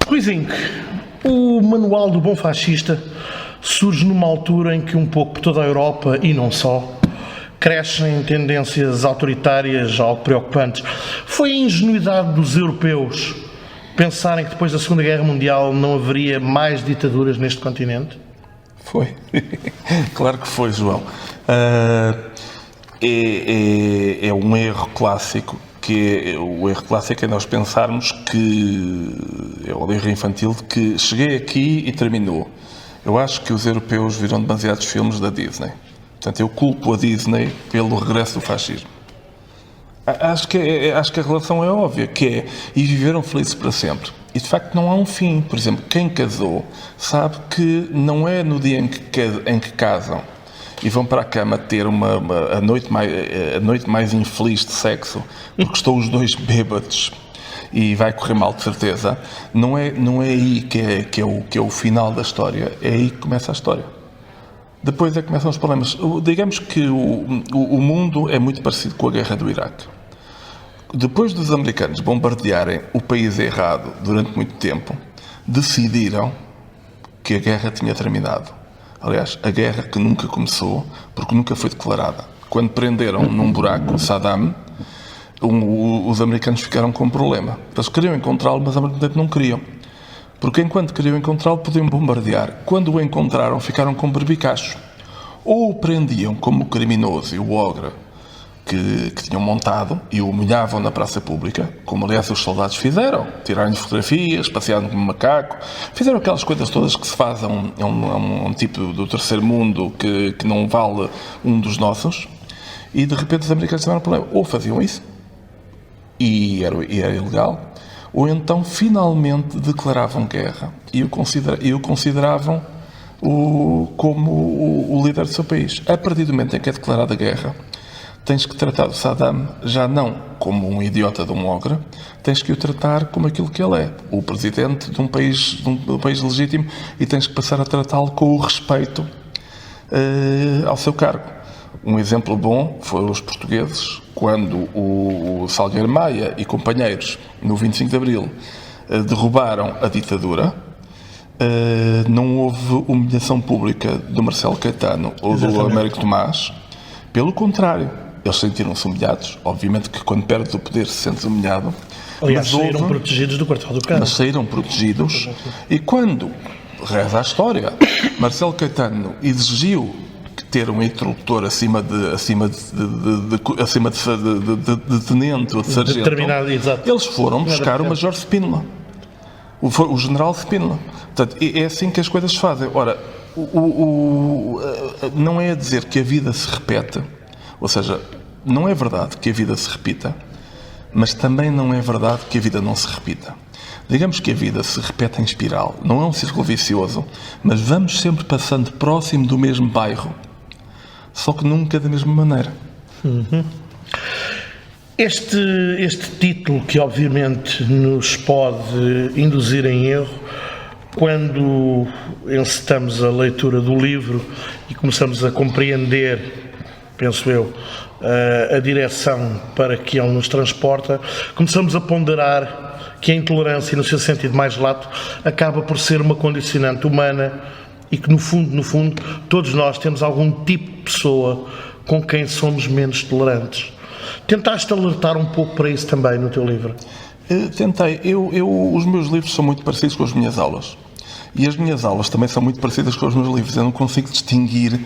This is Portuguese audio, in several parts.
Ruizinho, o Manual do Bom Fascista surge numa altura em que um pouco por toda a Europa, e não só, crescem tendências autoritárias algo preocupantes. Foi a ingenuidade dos europeus pensarem que depois da Segunda Guerra Mundial não haveria mais ditaduras neste continente? Foi. Claro que foi, João. É um erro clássico. O erro clássico é nós pensarmos que é o erro infantil de que cheguei aqui e terminou. Eu acho que os europeus viram demasiados filmes da Disney. Portanto, eu culpo a Disney pelo regresso do fascismo. Acho que a relação é óbvia, que é, e viveram felizes para sempre. E de facto não há um fim. Por exemplo, quem casou sabe que não é no dia em que casam e vão para a cama ter a noite mais infeliz de sexo, porque estão os dois bêbados e vai correr mal de certeza, não é aí que é o final da história, é aí que começa a história. Depois é que começam os problemas. Digamos que o mundo é muito parecido com a guerra do Iraque. Depois dos americanos bombardearem o país errado durante muito tempo, decidiram que a guerra tinha terminado. Aliás, a guerra que nunca começou, porque nunca foi declarada. Quando prenderam num buraco Saddam, os americanos ficaram com um problema. Eles queriam encontrá-lo, mas ao mesmo tempo não queriam. Porque enquanto queriam encontrá-lo, podiam bombardear. Quando o encontraram, ficaram com berbicacho. Ou o prendiam como o criminoso e o ogre que tinham montado e o humilhavam na praça pública, como aliás os soldados fizeram. Tiraram-lhe fotografias, passearam como macaco, fizeram aquelas coisas todas que se fazem a um tipo do terceiro mundo que não vale um dos nossos. E de repente os americanos tiveram um problema. Ou faziam isso, e era ilegal, ou então finalmente declaravam guerra e o consideravam como o líder do seu país. A partir do momento em que é declarada guerra, tens que tratar o Saddam já não como um idiota de um ogre, tens que o tratar como aquilo que ele é, o presidente de um país legítimo, e tens que passar a tratá-lo com o respeito ao seu cargo. Um exemplo bom foram os portugueses, quando o Salgueiro Maia e companheiros, no 25 de Abril, derrubaram a ditadura. Não houve humilhação pública do Marcelo Caetano ou do Américo Tomás. Pelo contrário, eles sentiram-se humilhados. Obviamente que quando perdes o poder se sentes humilhado. Aliás, saíram protegidos do quartel do Cabo. Mas saíram protegidos. E quando, reza a história, Marcelo Caetano exigiu ter um interlocutor acima de tenente ou de sargento, eles foram buscar o Major Spínola, o General Spínola. Portanto, é assim que as coisas se fazem. Ora, não é a dizer que a vida se repete, ou seja, não é verdade que a vida se repita, mas também não é verdade que a vida não se repita. Digamos que a vida se repete em espiral, não é um círculo vicioso, mas vamos sempre passando próximo do mesmo bairro, só que nunca da mesma maneira. Uhum. Este título, que obviamente nos pode induzir em erro, quando encetamos a leitura do livro e começamos a compreender, penso eu, a direção para que ele nos transporta, começamos a ponderar que a intolerância, no seu sentido mais lato, acaba por ser uma condicionante humana e que, no fundo, todos nós temos algum tipo de pessoa com quem somos menos tolerantes. Tentaste alertar um pouco para isso também no teu livro? Tentei. Os meus livros são muito parecidos com as minhas aulas. E as minhas aulas também são muito parecidas com os meus livros. Eu não consigo distinguir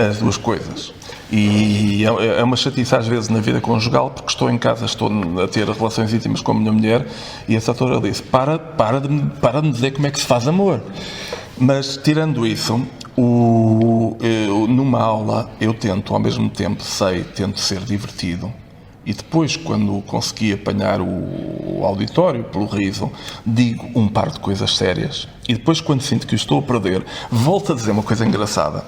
as duas coisas. E é uma chatice às vezes na vida conjugal, porque estou em casa, estou a ter relações íntimas com a minha mulher e a autora disse, para de me dizer como é que se faz amor. Mas, tirando isso, numa aula eu tento, ao mesmo tempo, tento ser divertido. E depois, quando consegui apanhar o auditório pelo riso, digo um par de coisas sérias. E depois, quando sinto que o estou a perder, volto a dizer uma coisa engraçada.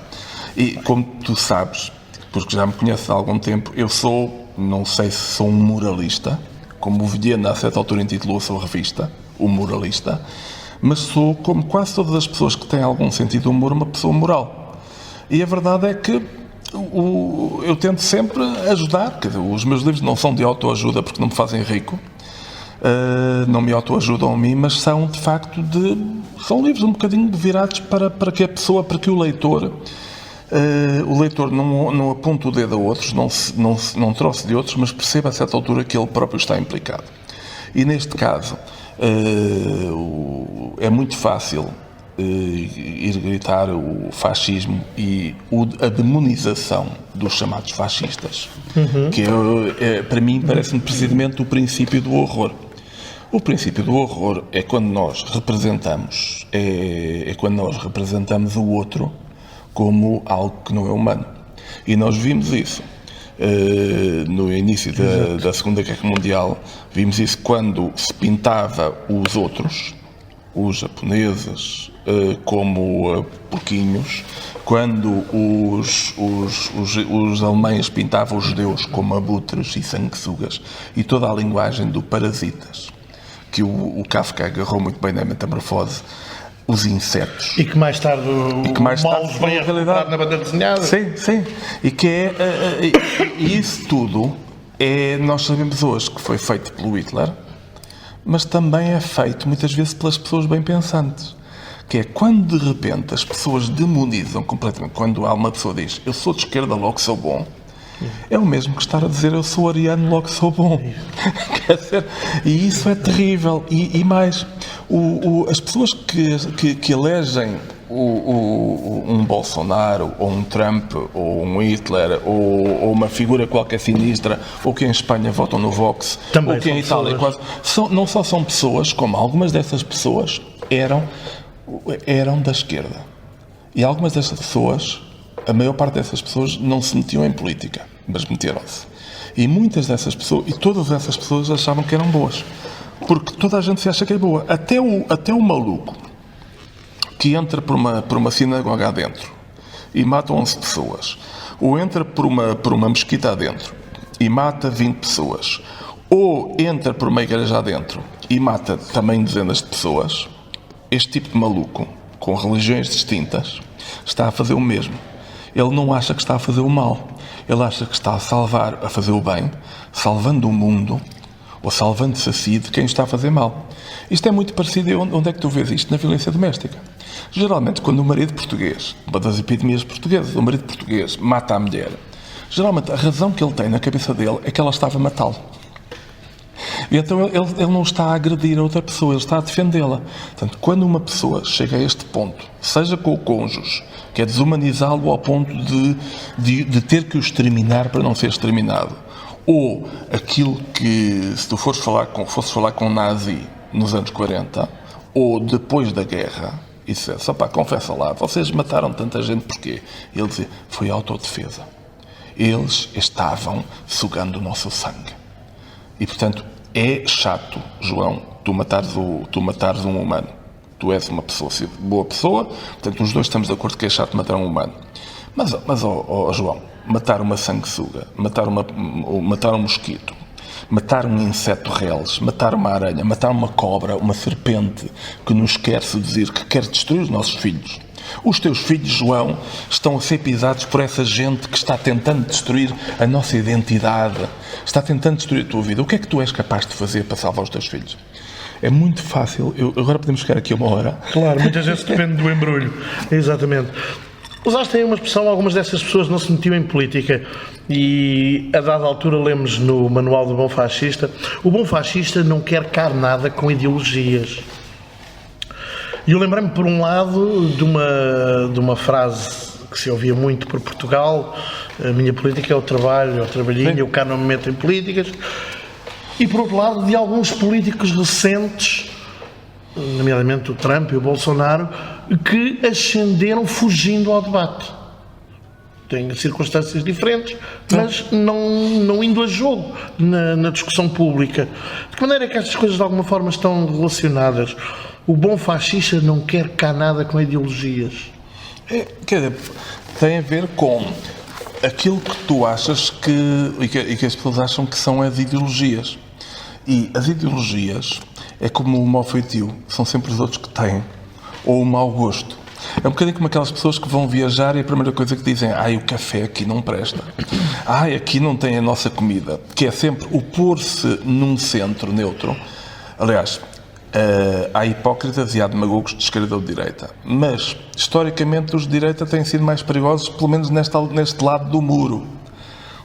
E, como tu sabes, porque já me conheces há algum tempo, eu não sei se sou um moralista, como o Vilhena a certa altura intitulou a sua revista, o Moralista, mas sou, como quase todas as pessoas que têm algum sentido de humor, uma pessoa moral. E a verdade é que eu tento sempre ajudar. Quer dizer, os meus livros não são de autoajuda porque não me fazem rico, não me autoajudam a mim, mas são de facto são livros um bocadinho virados para que a pessoa, para que o leitor não aponte o dedo a outros, não troce de outros, mas perceba a certa altura que ele próprio está implicado. E neste caso é muito fácil ir gritar o fascismo e a demonização dos chamados fascistas, que para mim parece-me precisamente o princípio do horror. O princípio do horror é quando nós representamos o outro como algo que não é humano. E nós vimos isso no início da Segunda Guerra Mundial, vimos isso quando se pintava os outros, os japoneses, como porquinhos, quando os alemães pintavam os judeus como abutres e sanguessugas, e toda a linguagem do parasitas, que o Kafka agarrou muito bem na Metamorfose, os insetos. E que mais tarde o mal vem a realidade na banda desenhada. Sim, sim. E que e isso tudo nós sabemos hoje que foi feito pelo Hitler, mas também é feito muitas vezes pelas pessoas bem pensantes. Que é quando de repente as pessoas demonizam completamente, quando há uma pessoa que diz eu sou de esquerda, logo sou bom, é o mesmo que estar a dizer eu sou ariano, logo sou bom. Quer dizer, e isso é terrível. E mais, as pessoas que elegem um Bolsonaro, ou um Trump, ou um Hitler, ou uma figura qualquer sinistra, ou que em Espanha votam no Vox, também ou que em Itália quase... não só são pessoas, como algumas dessas pessoas eram da esquerda. E algumas dessas pessoas, a maior parte dessas pessoas não se metiam em política, mas meteram-se. E muitas dessas pessoas, e todas essas pessoas achavam que eram boas. Porque toda a gente se acha que é boa. Até o maluco que entra por uma sinagoga adentro e mata 11 pessoas, ou entra por uma mesquita adentro e mata 20 pessoas, ou entra por uma igreja adentro e mata também dezenas de pessoas, este tipo de maluco, com religiões distintas, está a fazer o mesmo. Ele não acha que está a fazer o mal. Ele acha que está a fazer o bem, salvando o mundo, ou salvando-se a si de quem está a fazer mal. Isto é muito parecido. Onde é que tu vês isto? Na violência doméstica. Geralmente, quando o marido português, uma das epidemias portuguesas, o marido português mata a mulher, geralmente a razão que ele tem na cabeça dele é que ela estava a matá-lo. E então ele não está a agredir a outra pessoa, ele está a defendê-la. Portanto, quando uma pessoa chega a este ponto, seja com o cônjuge, que é desumanizá-lo ao ponto de ter que o exterminar para não ser exterminado, ou aquilo que, se tu fosses falar com um nazi nos anos 40, ou depois da guerra, e dissesse, opá, confessa lá, vocês mataram tanta gente porquê? Ele dizia, foi autodefesa. Eles estavam sugando o nosso sangue. E, portanto, é chato, João, tu matares um humano. Tu és uma pessoa, boa pessoa, portanto, os dois estamos de acordo que é chato matar um humano. Mas João, matar uma sanguessuga, matar um mosquito, matar um inseto reles, matar uma aranha, matar uma cobra, uma serpente que nos quer seduzir, que quer destruir os nossos filhos. Os teus filhos, João, estão a ser pisados por essa gente que está tentando destruir a nossa identidade, está tentando destruir a tua vida. O que é que tu és capaz de fazer para salvar os teus filhos? É muito fácil. Agora podemos ficar aqui 1 hora. Claro, muitas vezes depende do embrulho. Exatamente. Usaste aí uma expressão, algumas dessas pessoas não se metiam em política e a dada altura lemos no Manual do Bom Fascista, o bom fascista não quer cá nada com ideologias. E eu lembrei-me, por um lado, de uma frase que se ouvia muito por Portugal, a minha política é o trabalho, é o trabalhinho, eu cá não me meto em políticas, e por outro lado, de alguns políticos recentes, nomeadamente o Trump e o Bolsonaro, que ascenderam fugindo ao debate. Tem circunstâncias diferentes, mas não indo a jogo na discussão pública. De que maneira é que estas coisas de alguma forma estão relacionadas? O bom fascista não quer cá nada com ideologias. Quer dizer, tem a ver com aquilo que tu achas e que as pessoas acham que são as ideologias. E as ideologias é como o mau feitio, são sempre os outros que têm, ou o mau gosto. É um bocadinho como aquelas pessoas que vão viajar e a primeira coisa que dizem, o café aqui não presta, aqui não tem a nossa comida, que é sempre o pôr-se num centro neutro, Aliás, há hipócritas e há demagogos de esquerda ou de direita. Mas, historicamente, os de direita têm sido mais perigosos, pelo menos neste lado do muro.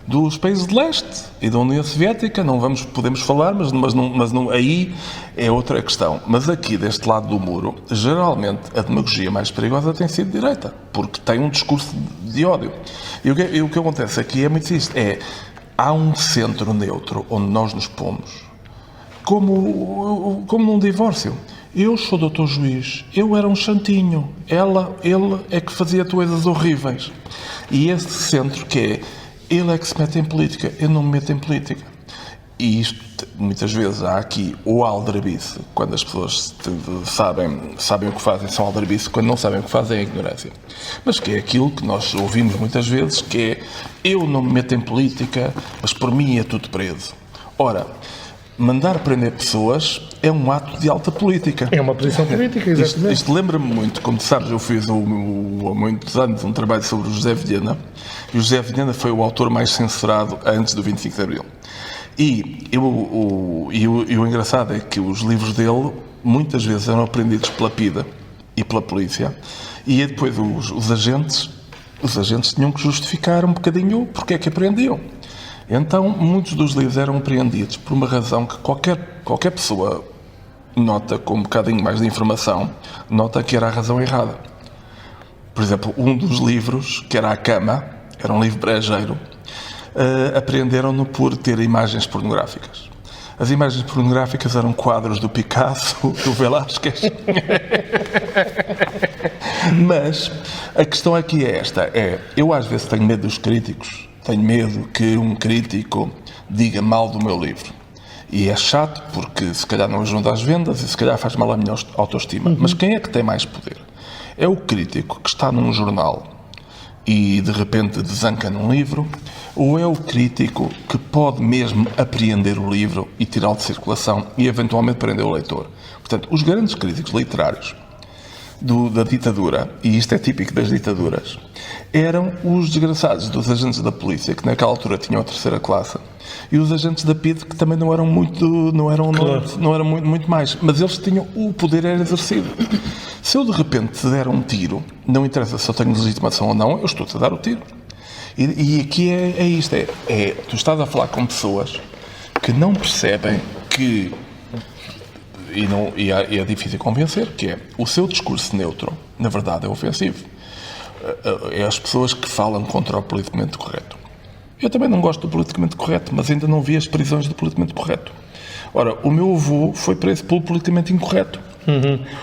Dos países de leste e da União Soviética, podemos falar, mas não, aí é outra questão. Mas aqui, deste lado do muro, geralmente a demagogia mais perigosa tem sido de direita, porque tem um discurso de ódio. E o que acontece aqui é muito isto, há um centro neutro onde nós nos pomos, como num divórcio. Eu sou doutor juiz, eu era um santinho, ele é que fazia coisas horríveis. E esse centro ele é que se mete em política, eu não me meto em política. E isto, muitas vezes, há aqui o aldrabice, quando as pessoas sabem o que fazem, são aldrabice, quando não sabem o que fazem é ignorância. Mas que é aquilo que nós ouvimos muitas vezes, que é, eu não me meto em política, mas por mim é tudo preso. Ora, mandar prender pessoas é um ato de alta política. É uma posição política, exatamente. Isto lembra-me muito, como sabes, eu fiz há muitos anos um trabalho sobre o José Vilhena, e o José Vilhena foi o autor mais censurado antes do 25 de Abril. E o engraçado é que os livros dele muitas vezes eram apreendidos pela PIDE e pela polícia, e depois os agentes tinham que justificar um bocadinho porque é que apreendiam. Então, muitos dos livros eram apreendidos por uma razão que qualquer pessoa nota com um bocadinho mais de informação, nota que era a razão errada. Por exemplo, um dos livros, que era A Cama, era um livro brejeiro, apreenderam-no por ter imagens pornográficas. As imagens pornográficas eram quadros do Picasso, do Velázquez. Mas a questão aqui é esta, eu às vezes tenho medo dos críticos, tenho medo que um crítico diga mal do meu livro. E é chato porque se calhar não ajuda às vendas e se calhar faz mal à minha autoestima. Mas quem é que tem mais poder? É o crítico que está num jornal e de repente desanca num livro, ou é o crítico que pode mesmo apreender o livro e tirá-lo de circulação e eventualmente prender o leitor? Portanto, os grandes críticos literários da ditadura, e isto é típico das ditaduras, eram os desgraçados dos agentes da polícia, que naquela altura tinham a terceira classe, e os agentes da PIDE, que também não eram muito mais, mas eles tinham, o poder era exercido. Se eu de repente te der um tiro, não interessa se eu tenho legitimação ou não, eu estou-te a dar o tiro. E aqui é isto, tu estás a falar com pessoas que não percebem que, e é difícil convencer, que o seu discurso neutro, na verdade, é ofensivo. É as pessoas que falam contra o politicamente correto. Eu também não gosto do politicamente correto, mas ainda não vi as prisões do politicamente correto. Ora, o meu avô foi preso pelo politicamente incorreto.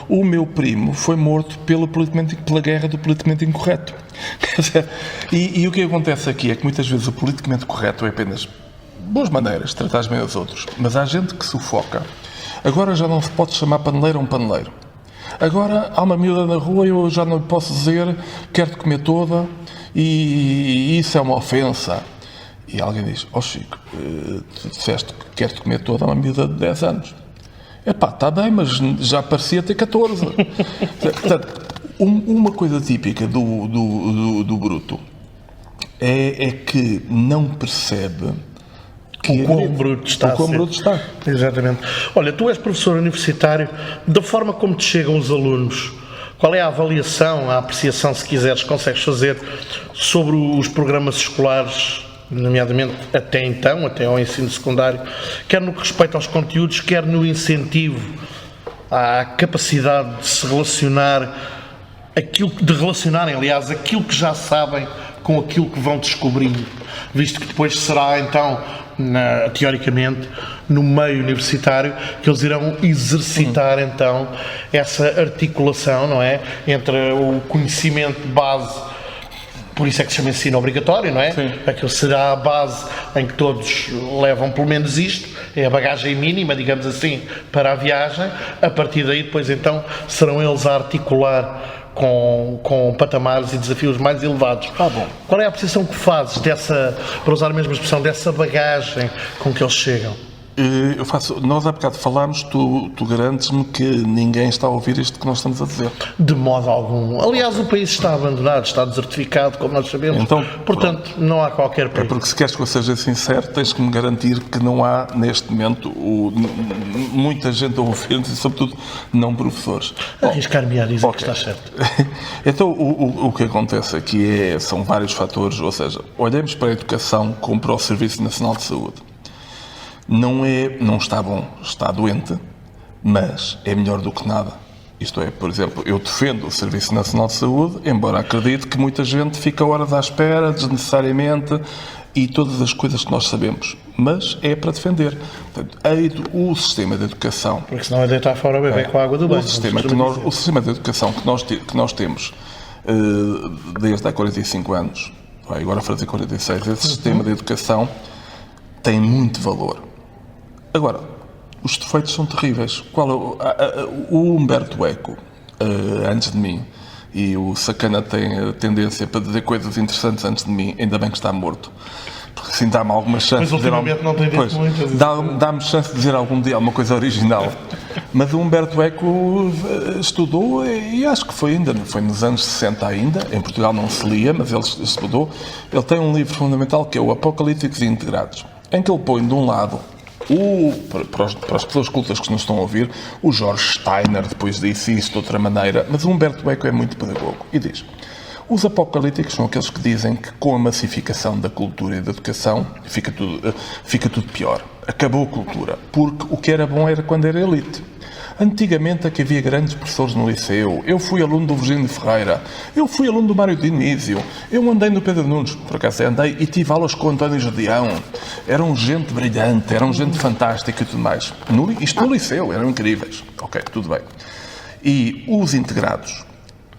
O meu primo foi morto pela guerra do politicamente incorreto. Quer dizer, e o que acontece aqui é que muitas vezes o politicamente correto é apenas boas maneiras de tratar bem os outros, mas há gente que sufoca. Agora já não se pode chamar paneleiro a um paneleiro. Agora há uma miúda na rua e eu já não lhe posso dizer quero-te comer toda e isso é uma ofensa. E alguém diz, Chico, tu disseste que quero-te comer toda uma miúda de 10 anos. Epá, está bem, mas já parecia ter 14. Portanto, uma coisa típica do bruto é que não percebe o quão bruto está. Exatamente. Olha, tu és professor universitário, da forma como te chegam os alunos, qual é a avaliação, a apreciação, se quiseres, que consegues fazer sobre os programas escolares, nomeadamente até então, até ao ensino secundário, quer no que respeita aos conteúdos, quer no incentivo à capacidade de se relacionar, de relacionarem, aliás, aquilo que já sabem com aquilo que vão descobrindo, visto que depois será então, teoricamente, no meio universitário, que eles irão exercitar então essa articulação, não é? Entre o conhecimento de base, por isso é que se chama ensino obrigatório, não é? Sim. Aquilo será a base em que todos levam pelo menos isto, é a bagagem mínima, digamos assim, para a viagem. A partir daí, depois então, serão eles a articular com patamares e desafios mais elevados. Bom. Qual é a apreciação que fazes dessa, para usar a mesma expressão, dessa bagagem com que eles chegam? Nós há bocado falámos, tu garantes-me que ninguém está a ouvir isto que nós estamos a dizer. De modo algum. Aliás, o país está abandonado, está desertificado, como nós sabemos. Então, portanto, não há qualquer É perigo. porque se queres que eu seja sincero, tens que me garantir que não há, neste momento, muita gente a ouvir-nos e, sobretudo, não professores. Arriscar-me a dizer que ok. está certo. Então, o que acontece aqui são vários fatores, ou seja, olhamos para a educação como para o Serviço Nacional de Saúde. Não está bom, está doente, mas é melhor do que nada. Isto é, por exemplo, eu defendo o Serviço Nacional de Saúde, embora acredite que muita gente fica horas à espera, desnecessariamente, e todas as coisas que nós sabemos. Mas é para defender. Portanto, o sistema de educação... Porque senão é deitar fora o bebê com a água do banho. O sistema de educação que nós temos desde há 45 anos, vai agora fazer 46, esse sistema de educação tem muito valor. Agora, os defeitos são terríveis. O Humberto Eco, antes de mim, e o Sacana tem a tendência para dizer coisas interessantes antes de mim, ainda bem que está morto. Porque assim dá-me alguma chance de dizer... ultimamente não tem dito muito. Dá-me chance de dizer algum dia alguma coisa original. Mas o Humberto Eco estudou, e acho que foi nos anos 60 ainda, em Portugal não se lia, mas ele estudou. Ele tem um livro fundamental que é o Apocalípticos Integrados, em que ele põe de um lado, para as pessoas cultas que nos estão a ouvir, o George Steiner depois disse isso de outra maneira, mas o Humberto Eco é muito pedagogo e diz: os apocalípticos são aqueles que dizem que com a massificação da cultura e da educação fica tudo pior. Acabou a cultura, porque o que era bom era quando era elite. Antigamente é que havia grandes professores no liceu. Eu fui aluno do Virgínio Ferreira. Eu fui aluno do Mário Dionísio. Eu andei no Pedro Nunes. Por acaso andei e tive aulas com o António Gedeão. Eram gente brilhante, eram gente fantástica e tudo mais. Isto no liceu, eram incríveis. Ok, tudo bem. E os integrados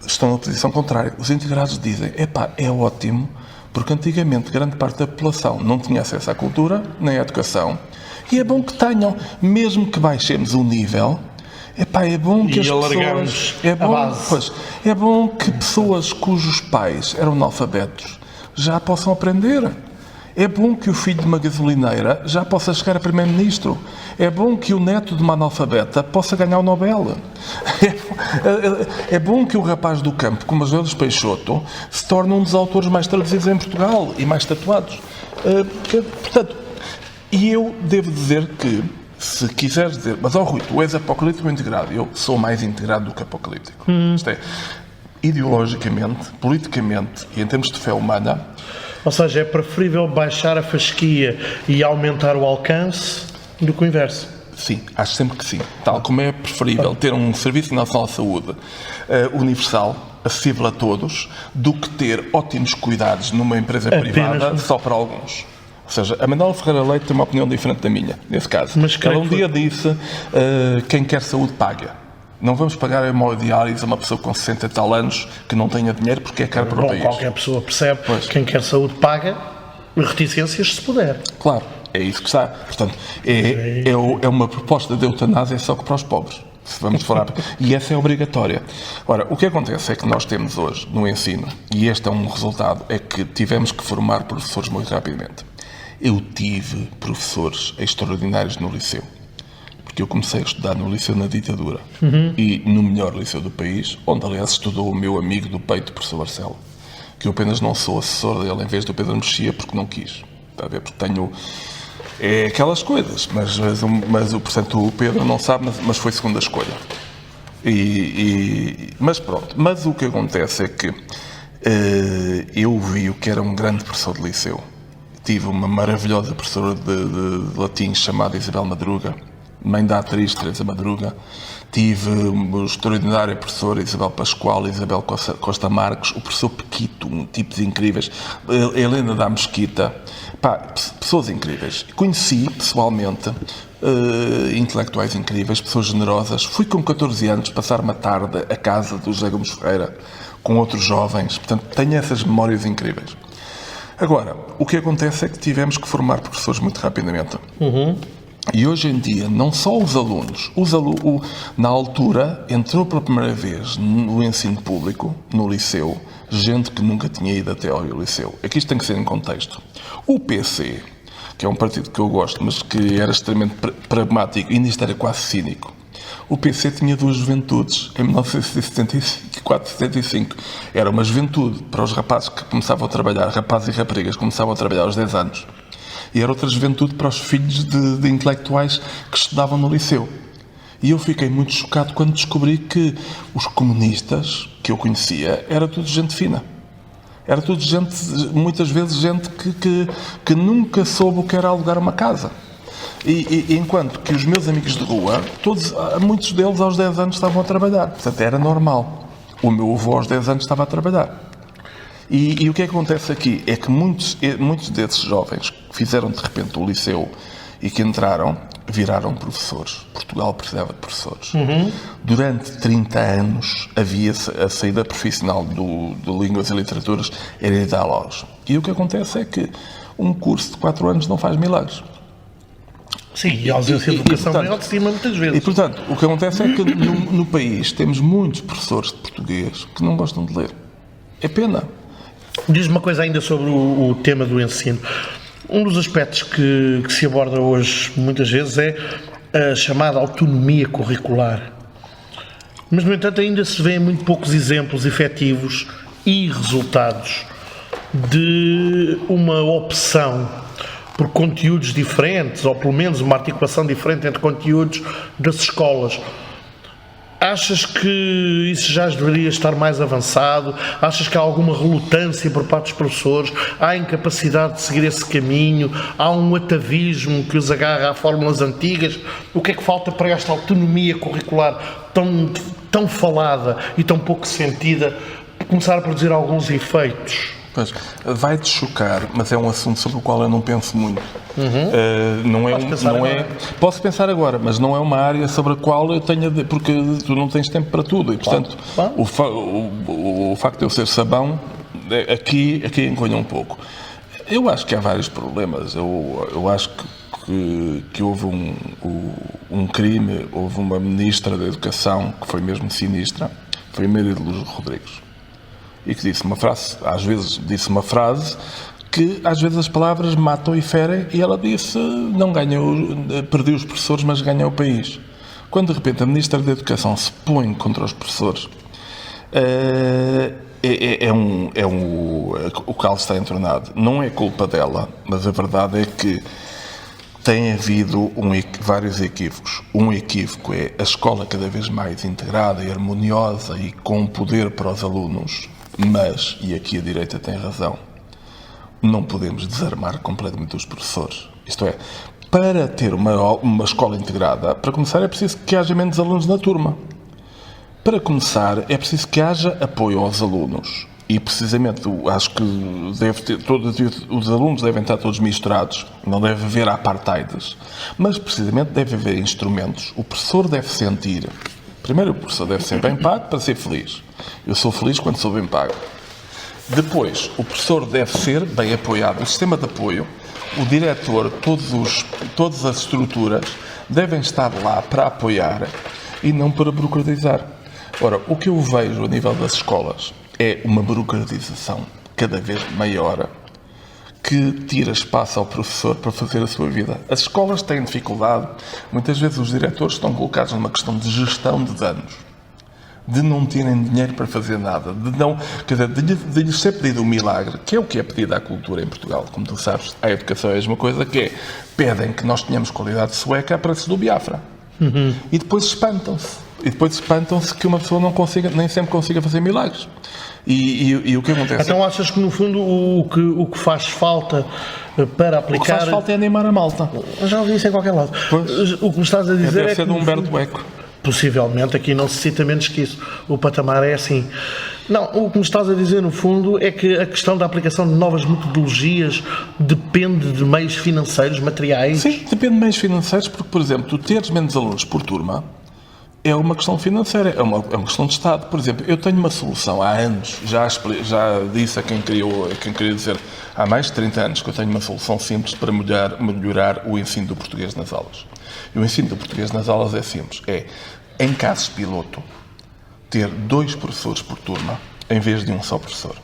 estão na posição contrária. Os integrados dizem, é ótimo, porque antigamente grande parte da população não tinha acesso à cultura, nem à educação. E é bom que tenham, mesmo que baixemos o nível... é bom que as pessoas... É bom que pessoas cujos pais eram analfabetos já possam aprender. É bom que o filho de uma gasolineira já possa chegar a primeiro-ministro. É bom que o neto de uma analfabeta possa ganhar o Nobel. É bom que o rapaz do campo, como José Luís Peixoto, se torne um dos autores mais traduzidos em Portugal e mais tatuados. Portanto, e eu devo dizer que, se quiseres dizer, mas Rui, tu és apocalíptico ou integrado? Eu sou mais integrado do que apocalíptico. Isto é, ideologicamente, politicamente e em termos de fé humana. Ou seja, é preferível baixar a fasquia e aumentar o alcance do que o inverso. Sim, acho sempre que sim. Tal como é preferível ter um Serviço Nacional de Saúde universal, acessível a todos, do que ter ótimos cuidados numa empresa privada só para alguns. Ou seja, a Manuela Ferreira Leite tem uma opinião diferente da minha, nesse caso. Mas ela um dia disse, quem quer saúde paga. Não vamos pagar hemodiálise a uma pessoa com 60 e tal anos que não tenha dinheiro porque é caro para o país. Qualquer pessoa percebe, quem quer saúde paga, reticências se puder. Claro, é isso que está. Portanto, é uma proposta de eutanásia só que para os pobres. Se vamos falar. E essa é obrigatória. Ora, o que acontece é que nós temos hoje no ensino, e este é um resultado, é que tivemos que formar professores muito rapidamente. Eu tive professores extraordinários no liceu. Porque eu comecei a estudar no liceu na ditadura. E no melhor liceu do país, onde aliás estudou o meu amigo do peito, o professor Barcelo. Que eu apenas não sou assessor dele em vez do Pedro Mexia porque não quis. Está a ver? Porque tenho... É aquelas coisas. Portanto, o Pedro não sabe, mas foi segunda escolha. Mas pronto. Mas o que acontece é que eu vi o que era um grande professor de liceu. Tive uma maravilhosa professora de latim chamada Isabel Madruga, mãe da atriz Teresa Madruga. Tive uma extraordinária professora Isabel Pascoal, Isabel Costa Marques, o professor Pequito, tipos incríveis, Helena da Mesquita, pessoas incríveis. Conheci pessoalmente intelectuais incríveis, pessoas generosas. Fui com 14 anos passar uma tarde à casa do José Gomes Ferreira com outros jovens, portanto tenho essas memórias incríveis. Agora, o que acontece é que tivemos que formar professores muito rapidamente. E hoje em dia, não só os alunos, na altura, entrou pela primeira vez no ensino público, no liceu, gente que nunca tinha ido até ao liceu. Aqui isto tem que ser em contexto. O PC que é um partido que eu gosto, mas que era extremamente pragmático e nisto era quase cínico. O PC tinha duas juventudes, em 1974 e 75. Era uma juventude para os rapazes que começavam a trabalhar, rapazes e raparigas, começavam a trabalhar aos 10 anos. E era outra juventude para os filhos de intelectuais que estudavam no liceu. E eu fiquei muito chocado quando descobri que os comunistas que eu conhecia era tudo gente fina. Era tudo gente, muitas vezes gente que nunca soube o que era alugar uma casa. E enquanto que os meus amigos de rua, muitos deles aos 10 anos estavam a trabalhar. Portanto, era normal. O meu avô aos 10 anos estava a trabalhar. E o que acontece aqui é que muitos desses jovens que fizeram de repente o liceu e que entraram, viraram professores. Portugal precisava de professores. Durante 30 anos havia a saída profissional de Línguas e Literaturas era ir dar aulas. E o que acontece é que um curso de 4 anos não faz milagres. Sim, e a ausência de educação vem ao de cima muitas vezes. E, portanto, o que acontece é que no país temos muitos professores de português que não gostam de ler. É pena. Diz-me uma coisa ainda sobre o tema do ensino. Um dos aspectos que se aborda hoje muitas vezes é a chamada autonomia curricular. Mas, no entanto, ainda se vêem muito poucos exemplos efetivos e resultados de uma opção por conteúdos diferentes, ou pelo menos uma articulação diferente entre conteúdos das escolas. Achas que isso já deveria estar mais avançado? Achas que há alguma relutância por parte dos professores? Há incapacidade de seguir esse caminho? Há um atavismo que os agarra a fórmulas antigas? O que é que falta para esta autonomia curricular tão falada e tão pouco sentida começar a produzir alguns efeitos? Pois, vai-te chocar, mas é um assunto sobre o qual eu não penso muito. Posso pensar agora, mas não é uma área sobre a qual eu tenha porque tu não tens tempo para tudo e, portanto, o facto de eu ser sabão aqui encolha um pouco. Eu acho que há vários problemas. Eu acho que houve um crime, houve uma ministra da Educação que foi mesmo sinistra, foi a Maria de Luz Rodrigues. E que disse uma frase, às vezes disse uma frase que às vezes as palavras matam e ferem, e ela disse, perdi os professores, mas ganhei o país. Quando de repente a Ministra da Educação se põe contra os professores, o caos está entornado. Não é culpa dela, mas a verdade é que tem havido vários equívocos. Um equívoco é a escola cada vez mais integrada e harmoniosa e com poder para os alunos. Mas, e aqui a direita tem razão, não podemos desarmar completamente os professores. Isto é, para ter uma escola integrada, para começar é preciso que haja menos alunos na turma. Para começar é preciso que haja apoio aos alunos. E precisamente, acho que os alunos devem estar todos misturados, não deve haver apartheids, mas precisamente deve haver instrumentos. O professor deve sentir, primeiro o professor deve ser bem pago para ser feliz. Eu sou feliz quando sou bem pago. Depois, o professor deve ser bem apoiado. O sistema de apoio, o diretor, todas as estruturas devem estar lá para apoiar e não para burocratizar. Ora, o que eu vejo a nível das escolas é uma burocratização cada vez maior que tira espaço ao professor para fazer a sua vida. As escolas têm dificuldade, muitas vezes os diretores estão colocados numa questão de gestão de danos, de não terem dinheiro para fazer nada, de lhes ser pedido um milagre, que é o que é pedido à cultura em Portugal. Como tu sabes, a educação é a mesma coisa, que é, pedem que nós tenhamos qualidade sueca a preço do Biafra. E depois espantam-se. Que uma pessoa nem sempre consiga fazer milagres. E o que acontece? Então achas que no fundo o que faz falta para aplicar... O que faz falta é animar a malta. Eu já ouvi isso em qualquer lado. O que me estás a dizer deve ser de Humberto Eco. Possivelmente, aqui não se cita menos que isso. O patamar é assim. Não, o que me estás a dizer no fundo é que a questão da aplicação de novas metodologias depende de meios financeiros, materiais. Sim, depende de meios financeiros, porque, por exemplo, tu teres menos alunos por turma é uma questão financeira, é uma questão de Estado. Por exemplo, eu tenho uma solução há anos, já disse a quem queria dizer, há mais de 30 anos que eu tenho uma solução simples para melhorar o ensino do português nas aulas. E o ensino do português nas aulas é simples, em casos piloto, ter 2 professores por turma, em vez de um só professor.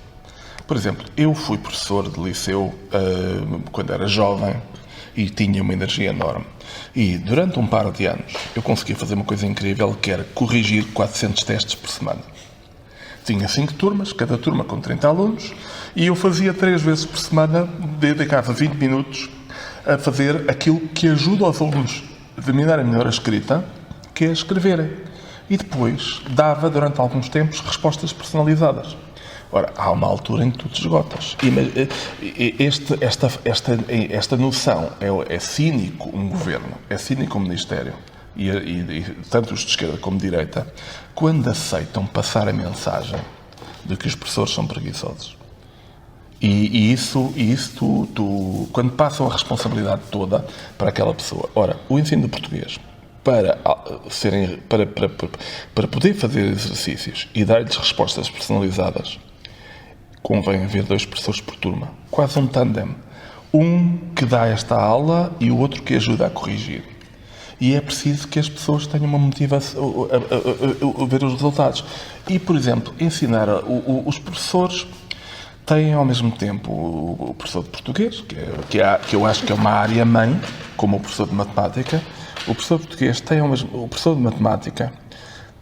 Por exemplo, eu fui professor de liceu quando era jovem, e tinha uma energia enorme. E durante um par de anos eu conseguia fazer uma coisa incrível, que era corrigir 400 testes por semana. Tinha 5 turmas, cada turma com 30 alunos, e eu fazia 3 vezes por semana, dedicava 20 minutos a fazer aquilo que ajuda os alunos a dominarem melhor a escrita, que é escreverem. E depois dava, durante alguns tempos, respostas personalizadas. Ora, há uma altura em que tu te esgotas. Esta noção é cínico um governo, é cínico um ministério, e tanto os de esquerda como de direita, quando aceitam passar a mensagem de que os professores são preguiçosos. E isso quando passam a responsabilidade toda para aquela pessoa. Ora, o ensino de português, para poder fazer exercícios e dar-lhes respostas personalizadas, convém haver 2 professores por turma, quase um tandem. Um que dá esta aula e o outro que ajuda a corrigir. E é preciso que as pessoas tenham uma motivação a ver os resultados. E, por exemplo, ensinar os professores têm ao mesmo tempo o professor de português, que eu acho que é uma área mãe, como o professor de matemática. O professor de português tem o professor de matemática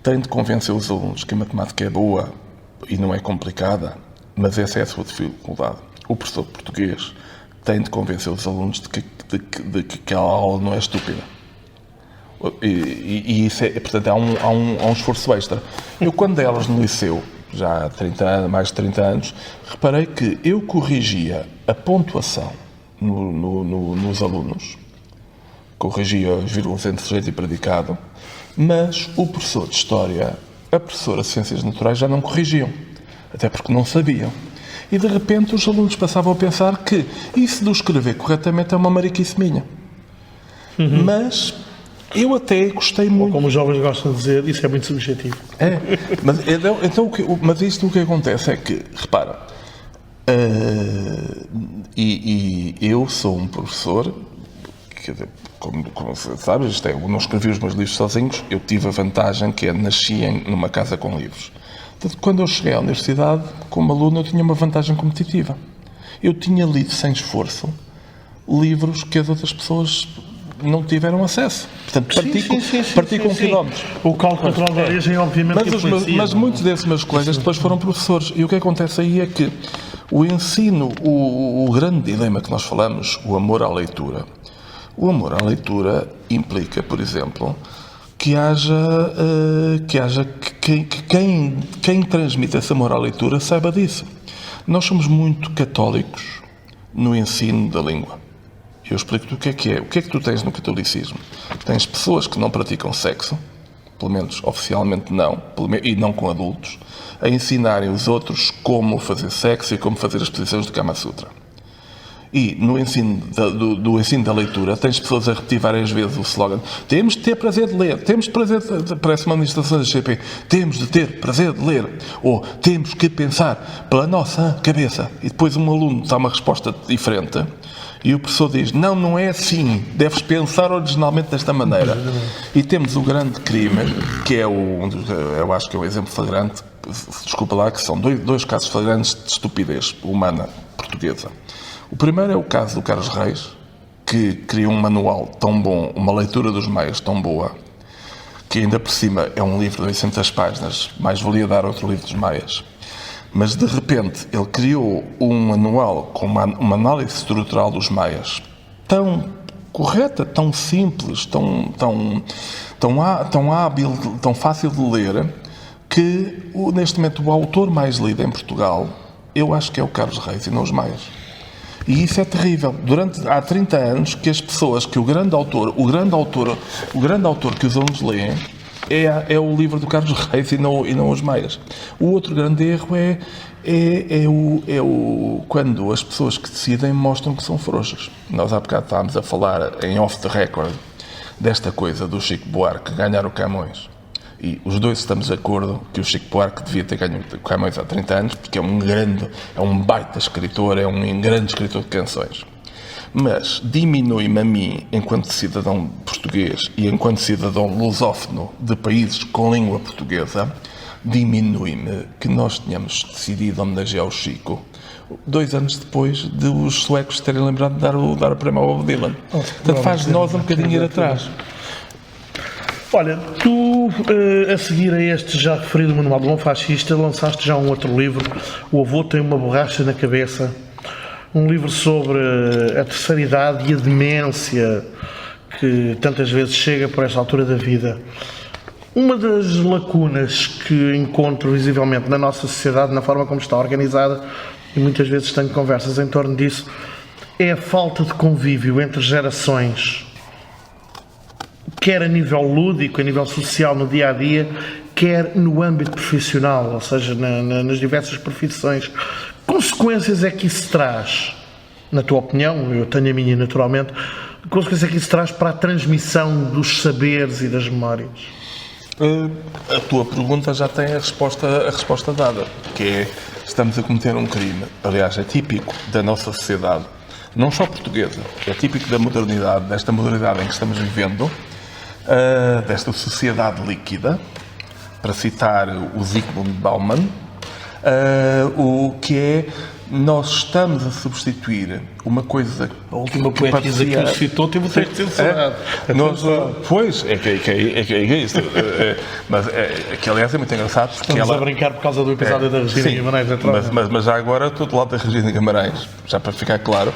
tem de convencer os alunos que a matemática é boa e não é complicada, mas essa é a sua dificuldade. O professor de português tem de convencer os alunos de que a aula não é estúpida. E isso é, portanto, há um esforço extra. Eu, quando dei aulas no liceu, já há mais de 30 anos, reparei que eu corrigia a pontuação nos alunos, corrigia as vírgulas entre sujeito e predicado, mas o professor de História, a professora de Ciências Naturais já não corrigiam, até porque não sabiam. E, de repente, os alunos passavam a pensar que isso de escrever corretamente é uma mariquice minha. Mas eu até gostei muito. Ou como os jovens gostam de dizer, isso é muito subjetivo. É, mas isto o que acontece é que, repara, eu sou um professor, quer dizer, como sabes, eu não escrevi os meus livros sozinhos, eu tive a vantagem que nasci numa casa com livros. Portanto, quando eu cheguei à universidade, como aluno, eu tinha uma vantagem competitiva. Eu tinha lido sem esforço livros que as outras pessoas não tiveram acesso. Portanto, parti com quilómetros. O cálculo natural da origem, obviamente, mas muitos desses meus colegas depois foram professores. E o que acontece aí é que o ensino, o grande dilema que nós falamos, o amor à leitura. O amor à leitura implica, por exemplo, que quem transmite esse amor à leitura saiba disso. Nós somos muito católicos no ensino da língua. Eu explico-te o que é. O que é que tu tens no catolicismo? Tens pessoas que não praticam sexo, pelo menos oficialmente não, e não com adultos, a ensinarem os outros como fazer sexo e como fazer as posições do Kama Sutra. E no ensino do ensino da leitura, tens pessoas a repetir várias vezes o slogan: temos de ter prazer de ler, temos de prazer de, parece uma administração da GP, temos de ter prazer de ler, ou temos que pensar pela nossa cabeça. E depois um aluno dá uma resposta diferente e o professor diz: não é assim, deves pensar originalmente desta maneira. E temos o grande crime, que é eu acho que é o exemplo flagrante, desculpa lá, que são dois casos flagrantes de estupidez humana portuguesa. O primeiro é o caso do Carlos Reis, que criou um manual tão bom, uma leitura dos maias tão boa, que ainda por cima é um livro de 800 páginas, mais valia dar outro livro dos maias. Mas, de repente, ele criou um manual com uma análise estrutural dos maias tão correta, tão simples, tão hábil, tão fácil de ler, que, neste momento, o autor mais lido em Portugal, eu acho que é o Carlos Reis e não os maias. E isso é terrível. Há 30 anos que as pessoas, que o grande autor que os alunos leem é o livro do Carlos Reis e não os maias. O outro grande erro é quando as pessoas que decidem mostram que são frouxas. Nós há bocado estávamos a falar em off the record desta coisa do Chico Buarque ganhar o Camões. E os dois estamos de acordo que o Chico Buarque devia ter ganho o Camões há 30 anos, porque é um baita escritor, é um grande escritor de canções. Mas diminui-me a mim, enquanto cidadão português e enquanto cidadão lusófono de países com língua portuguesa, diminui-me que nós tenhamos decidido homenagear o Chico 2 anos depois de os suecos terem lembrado de dar o prémio ao Bob Dylan. Portanto, faz de nós um bocadinho ir atrás. Olha, tu, a seguir a este já referido Manual do Bom Fascista, lançaste já um outro livro, O Avô Tem uma Borracha na Cabeça, um livro sobre a terceira idade e a demência que tantas vezes chega por esta altura da vida. Uma das lacunas que encontro visivelmente na nossa sociedade, na forma como está organizada, e muitas vezes tenho conversas em torno disso, é a falta de convívio entre gerações, quer a nível lúdico, a nível social no dia-a-dia, quer no âmbito profissional, ou seja, nas diversas profissões. Consequências é que isso traz, na tua opinião, eu tenho a minha naturalmente, consequências é que isso traz para a transmissão dos saberes e das memórias? A tua pergunta já tem a resposta dada, que é, estamos a cometer um crime. Aliás, é típico da nossa sociedade, não só portuguesa, é típico da modernidade, desta modernidade em que estamos vivendo, desta sociedade líquida, para citar o Zygmunt Bauman, o que é, nós estamos a substituir uma coisa... A última poetisa que nos citou teve o texto censurado. Pois, é isso. Mas que aliás é muito engraçado. Porque estamos a brincar por causa do episódio da Regina Guimarães. Mas já agora estou do lado da Regina Guimarães, já para ficar claro,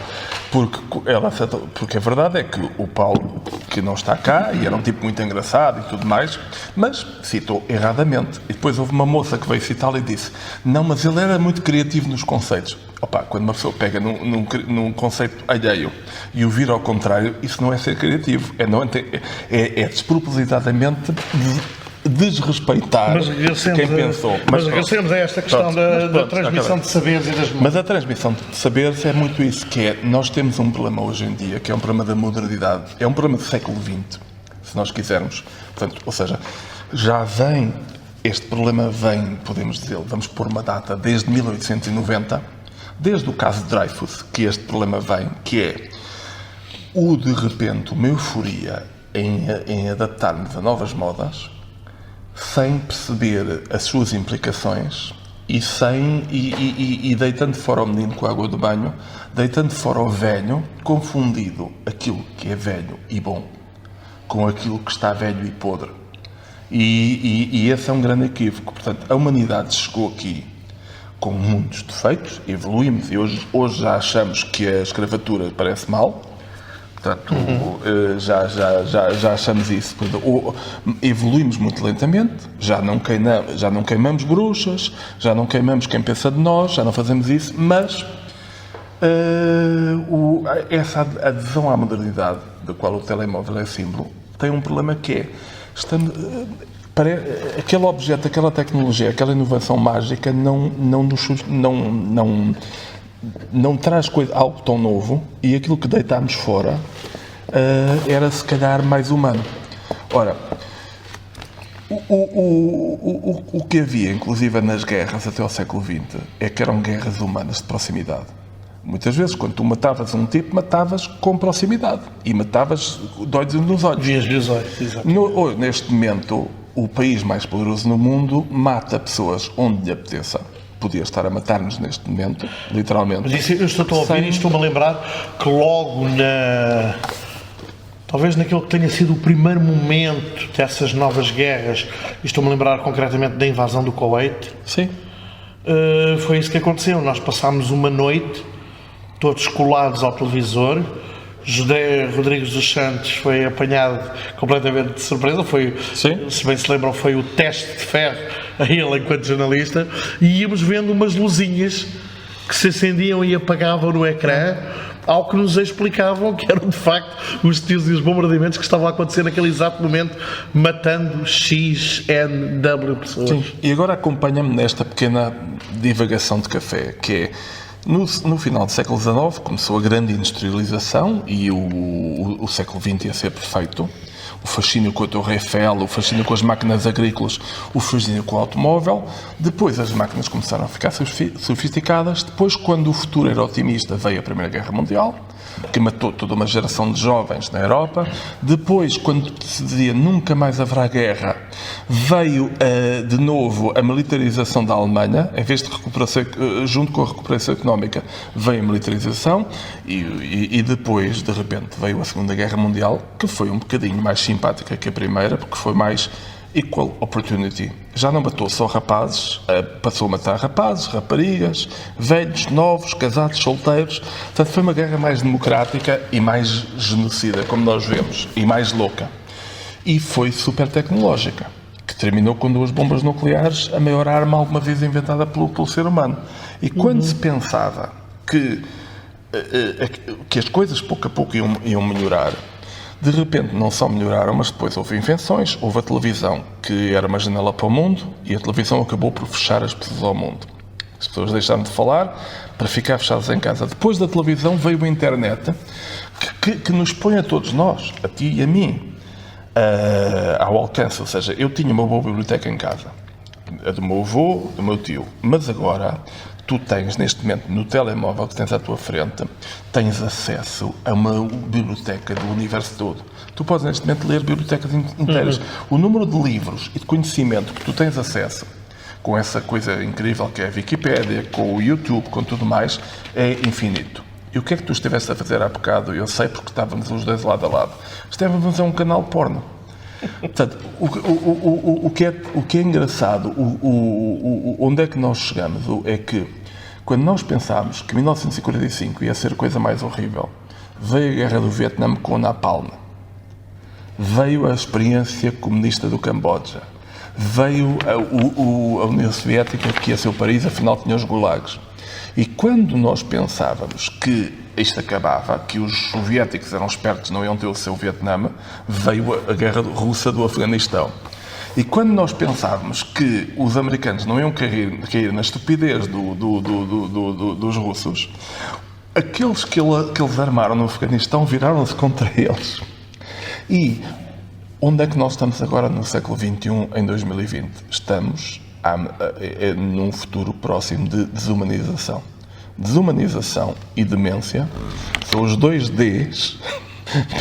porque a verdade é que o Paulo, que não está cá, e era um tipo muito engraçado e tudo mais, mas citou erradamente. E depois houve uma moça que veio citá-lo e disse, não, mas ele era muito criativo nos conceitos. Opa, quando uma pessoa pega num conceito alheio e o vira ao contrário, isso não é ser criativo, é despropositadamente desrespeitar quem pensou. Mas regressemos a esta questão da transmissão de saberes e das memórias. Mas a transmissão de saberes é muito isso, que é, nós temos um problema hoje em dia, que é um problema da modernidade, é um problema do século XX, se nós quisermos. Portanto, ou seja, este problema vem, podemos dizer, vamos pôr uma data, desde 1890, desde o caso de Dreyfus, que este problema vem, que é de repente, uma euforia em adaptarmos a novas modas, sem perceber as suas implicações e deitando fora o menino com a água do banho, deitando fora o velho, confundido aquilo que é velho e bom com aquilo que está velho e podre. E esse é um grande equívoco. Portanto, a humanidade chegou aqui com muitos defeitos, evoluímos e hoje já achamos que a escravatura parece mal. Portanto, já achamos isso. Evoluímos muito lentamente, já não queimamos bruxas, já não queimamos quem pensa de nós, já não fazemos isso, mas essa adesão à modernidade, da qual o telemóvel é símbolo, tem um problema que é, aquele objeto, aquela tecnologia, aquela inovação mágica não traz algo tão novo, e aquilo que deitámos fora era se calhar mais humano. Ora, o que havia, inclusive nas guerras até ao século XX, é que eram guerras humanas de proximidade. Muitas vezes, quando tu matavas um tipo, matavas com proximidade e matavas de olhos nos olhos. Vias visuais, exato. Neste momento, o país mais poderoso no mundo mata pessoas onde lhe apeteça. Podia estar a matar-nos neste momento, literalmente. Mas isso, eu estou a ouvir e estou-me a lembrar que logo talvez naquele que tenha sido o primeiro momento dessas novas guerras, e estou-me a lembrar concretamente da invasão do Kuwait. Sim. Foi isso que aconteceu. Nós passámos uma noite, todos colados ao televisor. José Rodrigues dos Santos foi apanhado completamente de surpresa. Sim. Se bem se lembram, foi o teste de ferro a ele enquanto jornalista, e íamos vendo umas luzinhas que se acendiam e apagavam no ecrã, ao que nos explicavam que eram de facto os tiros e os bombardeamentos que estavam a acontecer naquele exato momento, matando XNW pessoas. Sim. E agora acompanha-me nesta pequena divagação de café, que é, no final do século XIX começou a grande industrialização e o século XX ia ser perfeito. O fascínio com a Torre Eiffel, o fascínio com as máquinas agrícolas, o fascínio com o automóvel. Depois as máquinas começaram a ficar sofisticadas. Depois, quando o futuro era otimista, veio a Primeira Guerra Mundial. que matou toda uma geração de jovens na Europa. Depois, quando se dizia nunca mais haverá guerra, veio de novo a militarização da Alemanha, em vez de recuperação, junto com a recuperação económica, veio a militarização e depois, de repente, veio a Segunda Guerra Mundial, que foi um bocadinho mais simpática que a primeira, porque foi mais equal opportunity. Já não matou só rapazes, passou a matar rapazes, raparigas, velhos, novos, casados, solteiros. Portanto, foi uma guerra mais democrática e mais genocida, como nós vemos, e mais louca. E foi super tecnológica, que terminou com 2 bombas nucleares, a maior arma alguma vez inventada pelo ser humano. E quando se pensava que as coisas pouco a pouco iam melhorar, de repente não só melhoraram, mas depois houve invenções, houve a televisão, que era uma janela para o mundo, e a televisão acabou por fechar as pessoas ao mundo. As pessoas deixaram de falar para ficar fechadas em casa. Depois da televisão veio a internet, que nos põe a todos nós, a ti e a mim, ao alcance. Ou seja, eu tinha uma boa biblioteca em casa, a do meu avô, do meu tio, mas agora tu tens, neste momento, no telemóvel que tens à tua frente, tens acesso a uma biblioteca do universo todo. Tu podes, neste momento, ler bibliotecas inteiras. O número de livros e de conhecimento que tu tens acesso, com essa coisa incrível que é a Wikipédia, com o YouTube, com tudo mais, é infinito. E o que é que tu estiveste a fazer há bocado? Eu sei, porque estávamos os dois lado a lado. Estávamos a um canal porno. Portanto, o que é engraçado, onde é que nós chegamos, é que quando nós pensámos que 1945 ia ser a coisa mais horrível, veio a Guerra do Vietnã com o Napalm, veio a experiência comunista do Camboja, veio a União Soviética, que ia ser o Paris, afinal tinha os gulags. E quando nós pensávamos que isto acabava, que os soviéticos eram espertos, não iam ter o seu Vietnã, veio a guerra russa do Afeganistão. E quando nós pensávamos que os americanos não iam cair na estupidez dos russos, aqueles que eles armaram no Afeganistão viraram-se contra eles. E onde é que nós estamos agora no século XXI, em 2020? Estamos num futuro próximo de desumanização. Desumanização e demência são os 2 Ds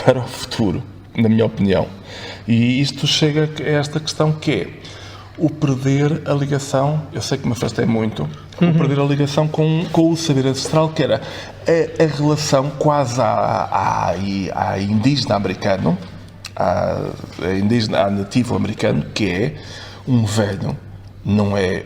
para o futuro, na minha opinião. E isto chega a esta questão que é o perder a ligação, eu sei que me afastei muito, o perder a ligação com o saber ancestral, que era a relação quase à indígena americano, à nativo americano, que é um velho. Não é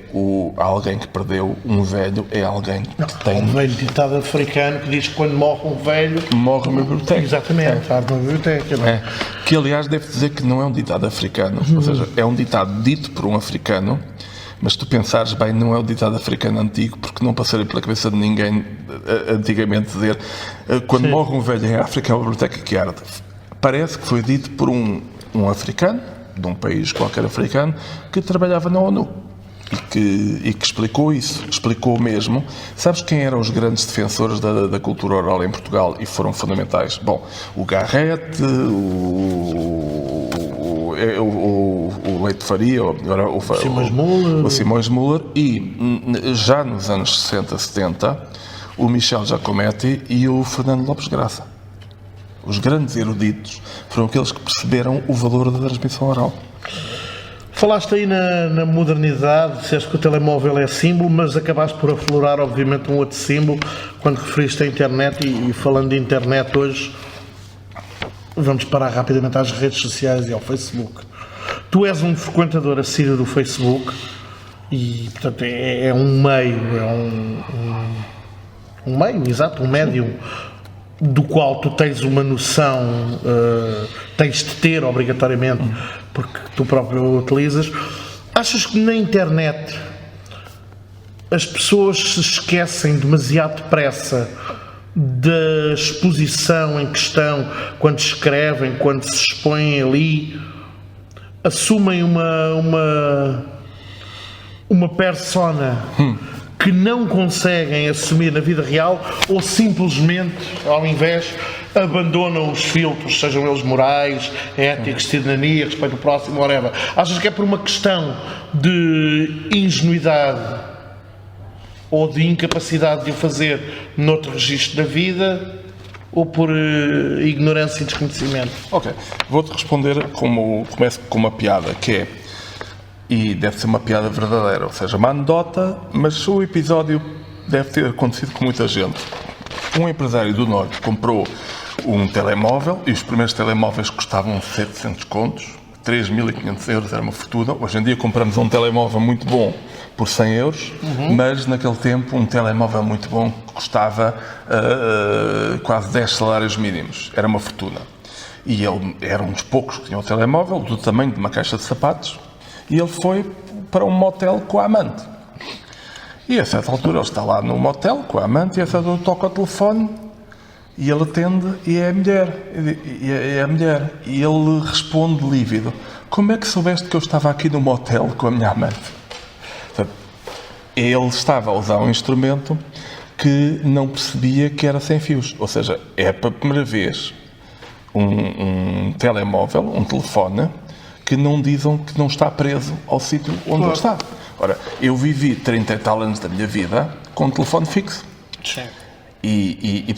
alguém que perdeu, um velho é alguém que tem... Um velho ditado africano que diz que quando morre um velho... Morre uma biblioteca. Exatamente, arde uma biblioteca. Não é? Que, aliás, devo dizer que não é um ditado africano. Ou seja, é um ditado dito por um africano, mas se tu pensares bem, não é o ditado africano antigo, porque não passaria pela cabeça de ninguém antigamente dizer quando morre um velho em África é uma biblioteca que arde. Parece que foi dito por um africano, de um país qualquer africano, que trabalhava na ONU. E que explicou isso, explicou mesmo. Sabes quem eram os grandes defensores da cultura oral em Portugal e foram fundamentais? Bom, o Garrett, o Leite Faria, o Simões Müller e já nos anos 60, 70, o Michel Giacometti e o Fernando Lopes Graça. Os grandes eruditos foram aqueles que perceberam o valor da transmissão oral. Falaste aí na modernidade, disseste que o telemóvel é símbolo, mas acabaste por aflorar, obviamente, um outro símbolo quando referiste a internet. E falando de internet hoje, vamos parar rapidamente às redes sociais e ao Facebook. Tu és um frequentador assíduo do Facebook e, portanto, é um meio, um médium do qual tu tens uma noção, tens de ter obrigatoriamente, porque tu próprio utilizas. Achas que na internet as pessoas se esquecem demasiado depressa da exposição em questão quando escrevem, quando se expõem ali, assumem uma persona que não conseguem assumir na vida real, ou simplesmente, ao invés, abandonam os filtros, sejam eles morais, éticos, cidadania, respeito ao próximo, whatever. Achas que é por uma questão de ingenuidade ou de incapacidade de o fazer noutro registro da vida, ou por ignorância e desconhecimento? Ok, vou-te responder começo com uma piada, que é, e deve ser uma piada verdadeira, ou seja, uma anedota, mas o episódio deve ter acontecido com muita gente. Um empresário do Norte comprou um telemóvel, e os primeiros telemóveis custavam 700 contos, 3.500 euros, era uma fortuna. Hoje em dia compramos um telemóvel muito bom por 100 euros, mas naquele tempo um telemóvel muito bom custava quase 10 salários mínimos, era uma fortuna. E ele era um dos poucos que tinha um telemóvel do tamanho de uma caixa de sapatos, e ele foi para um motel com a amante. E a certa altura ele está lá no motel com a amante, e a certa altura toca o telefone, e ele atende, e é a mulher. E ele responde lívido: como é que soubeste que eu estava aqui no motel com a minha amante? Portanto, ele estava a usar um instrumento que não percebia que era sem fios. Ou seja, é pela primeira vez um telemóvel, um telefone, que não dizem que não está preso ao sítio onde ele está. Ora, eu vivi 30 e tal anos da minha vida com um telefone fixo. E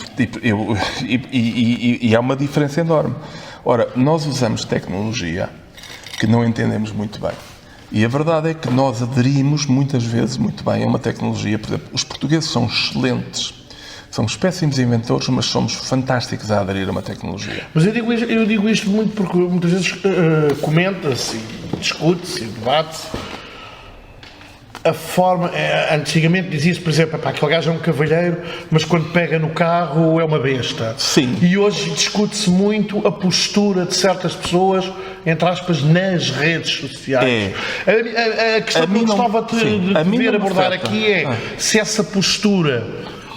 há uma diferença enorme. Ora, nós usamos tecnologia que não entendemos muito bem. E a verdade é que nós aderimos muitas vezes muito bem a uma tecnologia. Por exemplo, os portugueses são excelentes, somos péssimos inventores, mas somos fantásticos a aderir a uma tecnologia. Mas eu digo isto muito porque muitas vezes comenta-se, discute-se, debate-se. A forma, antigamente dizia-se, por exemplo, aquele gajo é um cavalheiro, mas quando pega no carro é uma besta. Sim. E hoje discute-se muito a postura de certas pessoas, entre aspas, nas redes sociais. A questão que eu gostava de ver abordar aqui é se essa postura,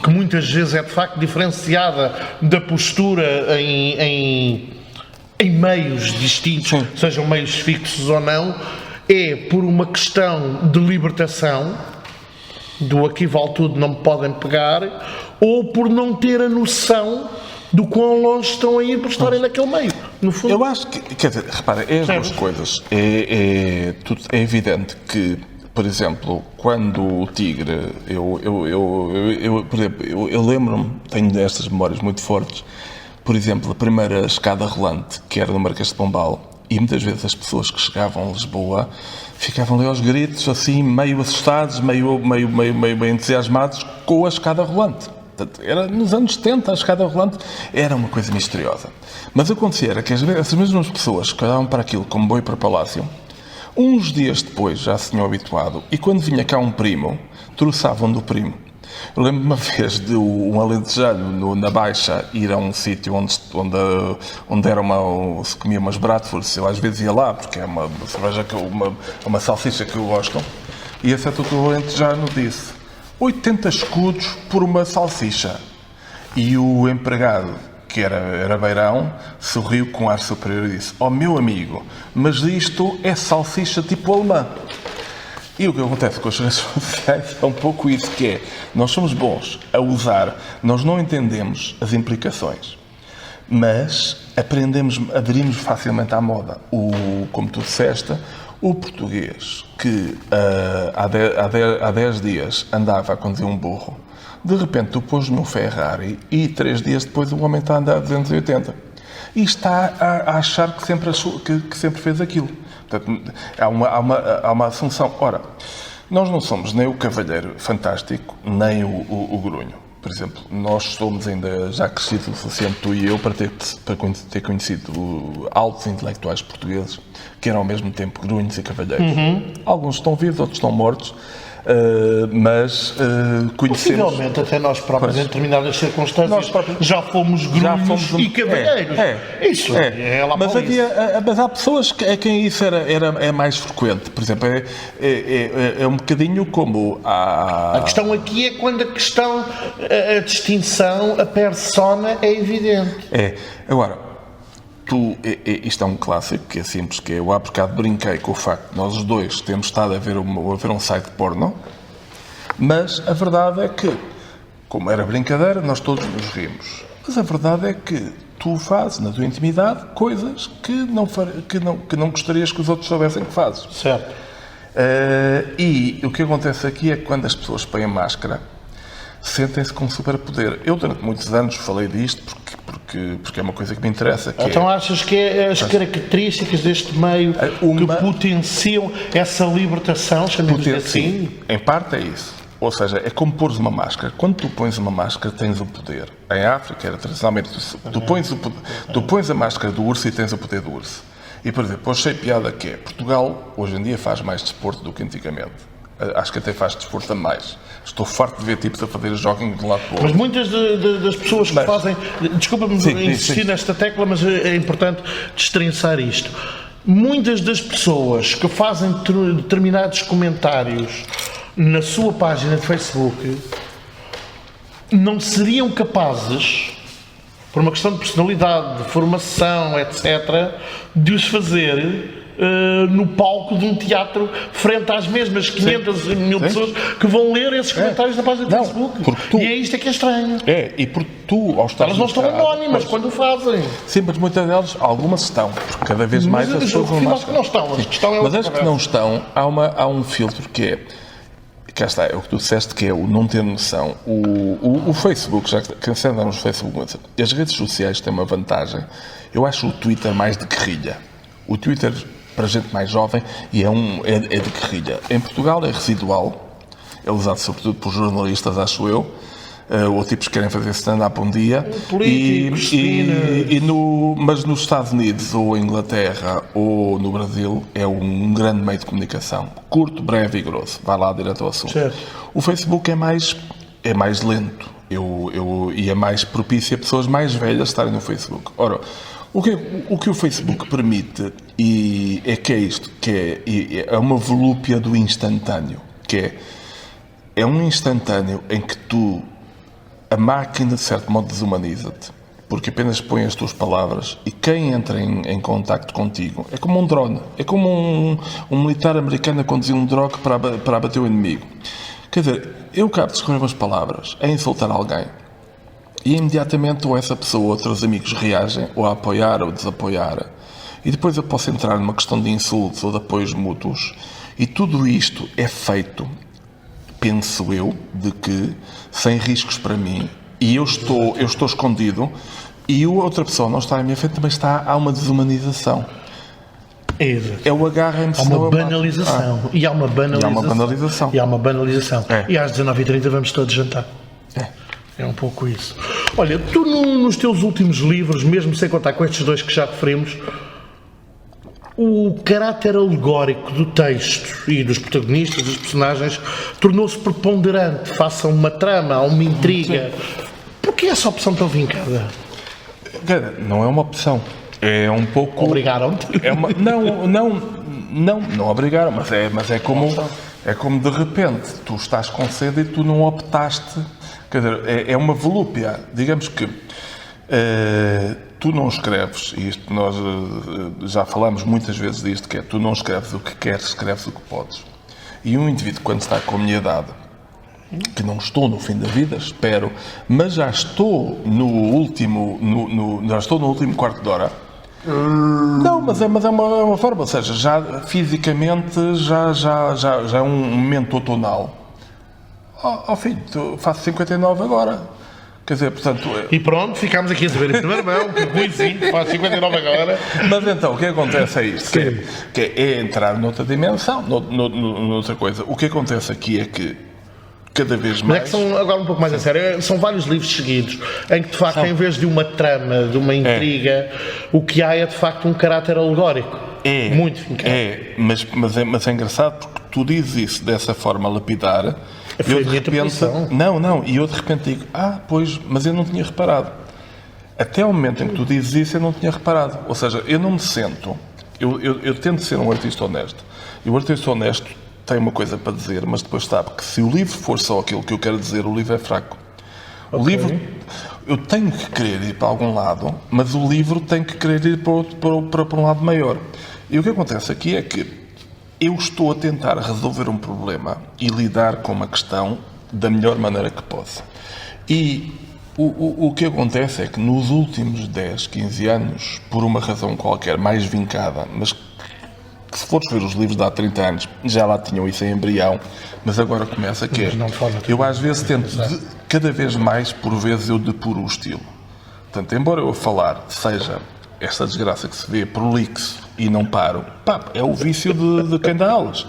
que muitas vezes é de facto diferenciada da postura em meios distintos, sejam meios fixos ou não, é por uma questão de libertação, do aqui vale tudo, não me podem pegar, ou por não ter a noção do quão longe estão a ir por estarem naquele meio. No fundo, eu acho que, quer dizer, repara, é as duas coisas. É evidente que, por exemplo, quando o Tigre, por exemplo, eu lembro-me, tenho estas memórias muito fortes, por exemplo, a primeira escada rolante, que era no Marquês de Pombal. E muitas vezes as pessoas que chegavam a Lisboa ficavam ali aos gritos, assim, meio assustados, meio entusiasmados com a escada rolante. Portanto, era nos anos 70, a escada rolante era uma coisa misteriosa. Mas acontecia era que as mesmas pessoas que olhavam para aquilo como boi para palácio, uns dias depois já se tinham habituado, e quando vinha cá um primo, troçavam do primo. Eu lembro uma vez de um alentejano na Baixa ir a um sítio onde era se comia umas Bratwurst. Eu às vezes ia lá, porque é uma cerveja, uma salsicha que eu gosto. E esse alentejano disse: 80 escudos por uma salsicha. E o empregado, que era beirão, sorriu com ar superior e disse: oh meu amigo, mas isto é salsicha tipo alemã. E o que acontece com as redes sociais é um pouco isso, que é, nós somos bons a usar, nós não entendemos as implicações, mas aderimos facilmente à moda. Como tu disseste, o português que há 10 dias andava a conduzir um burro, de repente tu pôs-lhe um Ferrari e 3 dias depois o homem está a andar a 280. E está a achar que sempre fez aquilo. Portanto, há uma assunção. Ora, nós não somos nem o cavalheiro fantástico, nem o grunho. Por exemplo, nós somos ainda já crescidos o suficiente, tu e eu, para ter conhecido altos intelectuais portugueses que eram ao mesmo tempo grunhos e cavalheiros. Alguns estão vivos, outros estão mortos. Mas conhecemos... Possivelmente até nós próprios, em determinadas circunstâncias, já fomos grunhos e cavalheiros. Isso é lá mas, para mas há pessoas a quem isso é mais frequente. Por exemplo, é um bocadinho como a questão aqui é quando a distinção, a persona é evidente. Agora, isto é um clássico, que é simples, que eu há bocado brinquei com o facto de nós os dois temos estado a ver um site de porno, mas a verdade é que, como era brincadeira, nós todos nos rimos. Mas a verdade é que tu fazes, na tua intimidade, coisas que não gostarias que os outros soubessem que fazes. Certo. E o que acontece aqui é que quando as pessoas põem máscara, sentem-se com superpoder. Eu, durante muitos anos, falei disto porque porque é uma coisa que me interessa. Então achas que é as características deste meio que potenciam essa libertação, chamemos assim? Em parte é isso. Ou seja, é como pôres uma máscara. Quando tu pões uma máscara, tens o poder. Em África, era tradicionalmente, tu pões a máscara do urso e tens o poder do urso. E, por exemplo, achei piada que Portugal, hoje em dia, faz mais desporto do que antigamente. Acho que até faz desporto a mais. Estou farto de ver tipos a fazer jogging de lado para o outro. Mas muitas das pessoas que fazem... Desculpa-me insistir nesta tecla, mas é importante destrinçar isto. Muitas das pessoas que fazem determinados comentários na sua página de Facebook não seriam capazes, por uma questão de personalidade, de formação, etc., de os fazer no palco de um teatro frente às mesmas 500 mil pessoas que vão ler esses comentários na página de Facebook. E é isto que é estranho. E porque tu, ao estar... Elas não estão anónimas quando o fazem. Sim, mas muitas delas, algumas estão, porque cada vez mais as pessoas não estão. As que estão é mas as que não estão, há um filtro que é... Cá está, é o que tu disseste, que é o não ter noção. O Facebook, já que andamos no Facebook, as redes sociais têm uma vantagem. Eu acho o Twitter mais de guerrilha. O Twitter, para gente mais jovem, é de guerrilha. Em Portugal é residual, é usado sobretudo por jornalistas, acho eu, ou tipos que querem fazer stand-up um dia. Mas nos Estados Unidos, ou Inglaterra, ou no Brasil, é um grande meio de comunicação. Curto, breve e grosso. Vai lá direto ao assunto. Certo. O Facebook é mais lento. E é mais propício a pessoas mais velhas estarem no Facebook. Ora, o que o Facebook permite é isto, que é uma volúpia do instantâneo, que é um instantâneo em que a máquina, de certo modo, desumaniza-te, porque apenas põe as tuas palavras e quem entra em contacto contigo é como um drone, é como um militar americano a conduzir um drone para abater o inimigo. Quer dizer, eu acabo de escolher umas palavras a insultar alguém e imediatamente ou essa pessoa ou outros amigos reagem ou a apoiar ou desapoiar, e depois eu posso entrar numa questão de insultos ou de apoios mútuos, e tudo isto é feito, penso eu, de que sem riscos para mim, e eu estou escondido e a outra pessoa não está à minha frente, também há uma desumanização. É o agarra-me. Há uma banalização. E há uma banalização. E às 19h30 vamos todos jantar. É um pouco isso. Olha, tu nos teus últimos livros, mesmo sem contar com estes dois que já referimos, o caráter alegórico do texto e dos protagonistas, dos personagens, tornou-se preponderante face a uma trama, a uma intriga. Porquê essa opção tão vincada? Não é uma opção. É um pouco... Obrigaram-te? Não obrigaram, mas é como de repente tu estás com sede e tu não optaste. Quer dizer, é uma volúpia. Digamos que tu não escreves, e isto nós já falamos muitas vezes disto, que é tu não escreves o que queres, escreves o que podes. E um indivíduo, quando está com a minha idade, que não estou no fim da vida, espero, mas já estou no último quarto de hora. Não, mas é uma forma, ou seja, já fisicamente já é um momento outonal. Filho, faço 59 agora. Quer dizer, portanto... E pronto, ficámos aqui a saber em primeira mão, que Ruizinho faz 59 agora. Mas então, o que acontece é isto, que é entrar noutra dimensão, noutra coisa. O que acontece aqui é que cada vez mais... Mas é que são, agora um pouco mais a sério, são vários livros seguidos, em que de facto, em vez de uma trama, de uma intriga, o que há é de facto um caráter alegórico. Muito fincado. Mas é engraçado porque tu dizes isso dessa forma lapidar... E eu de repente digo, pois, mas eu não tinha reparado. Até o momento em que tu dizes isso, eu não tinha reparado. Ou seja, eu não me sento, eu tento ser um artista honesto. E o artista honesto tem uma coisa para dizer, mas depois sabe que se o livro for só aquilo que eu quero dizer, o livro é fraco. O livro, eu tenho que querer ir para algum lado, mas o livro tem que querer ir para um lado maior. E o que acontece aqui é que eu estou a tentar resolver um problema e lidar com uma questão da melhor maneira que posso. E o que acontece é que nos últimos 10, 15 anos, por uma razão qualquer mais vincada, mas que se fores ver os livros de há 30 anos, já lá tinham isso em embrião, mas agora começa eu às vezes tento, cada vez mais, por vezes eu depuro o estilo. Portanto, embora eu a falar seja esta desgraça que se vê prolixo e não paro, pá, é o vício de quem dá aulas.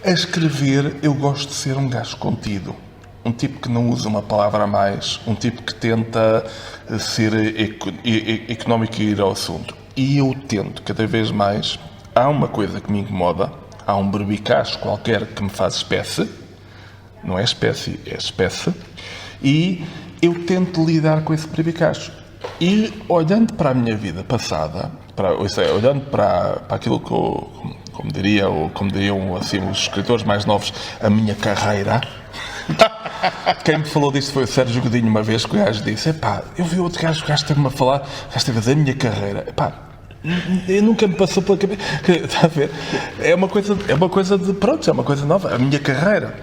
A escrever, eu gosto de ser um gajo contido. Um tipo que não usa uma palavra a mais, um tipo que tenta ser económico e ir ao assunto. E eu tento, cada vez mais, há uma coisa que me incomoda, há um berbicacho qualquer que me faz espécie, não é espécie, é espécie, e eu tento lidar com esse berbicacho. E olhando para a minha vida passada, olhando para aquilo que eu, como diriam assim, os escritores mais novos, a minha carreira. Quem me falou disto foi o Sérgio Godinho uma vez, que o gajo disse: epá, eu vi outro gajo, o gajo esteve-me a falar, o gajo esteve a dizer a minha carreira. Epá, eu nunca me passou pela cabeça. Está a ver? É uma coisa de, pronto, é uma coisa nova. A minha carreira,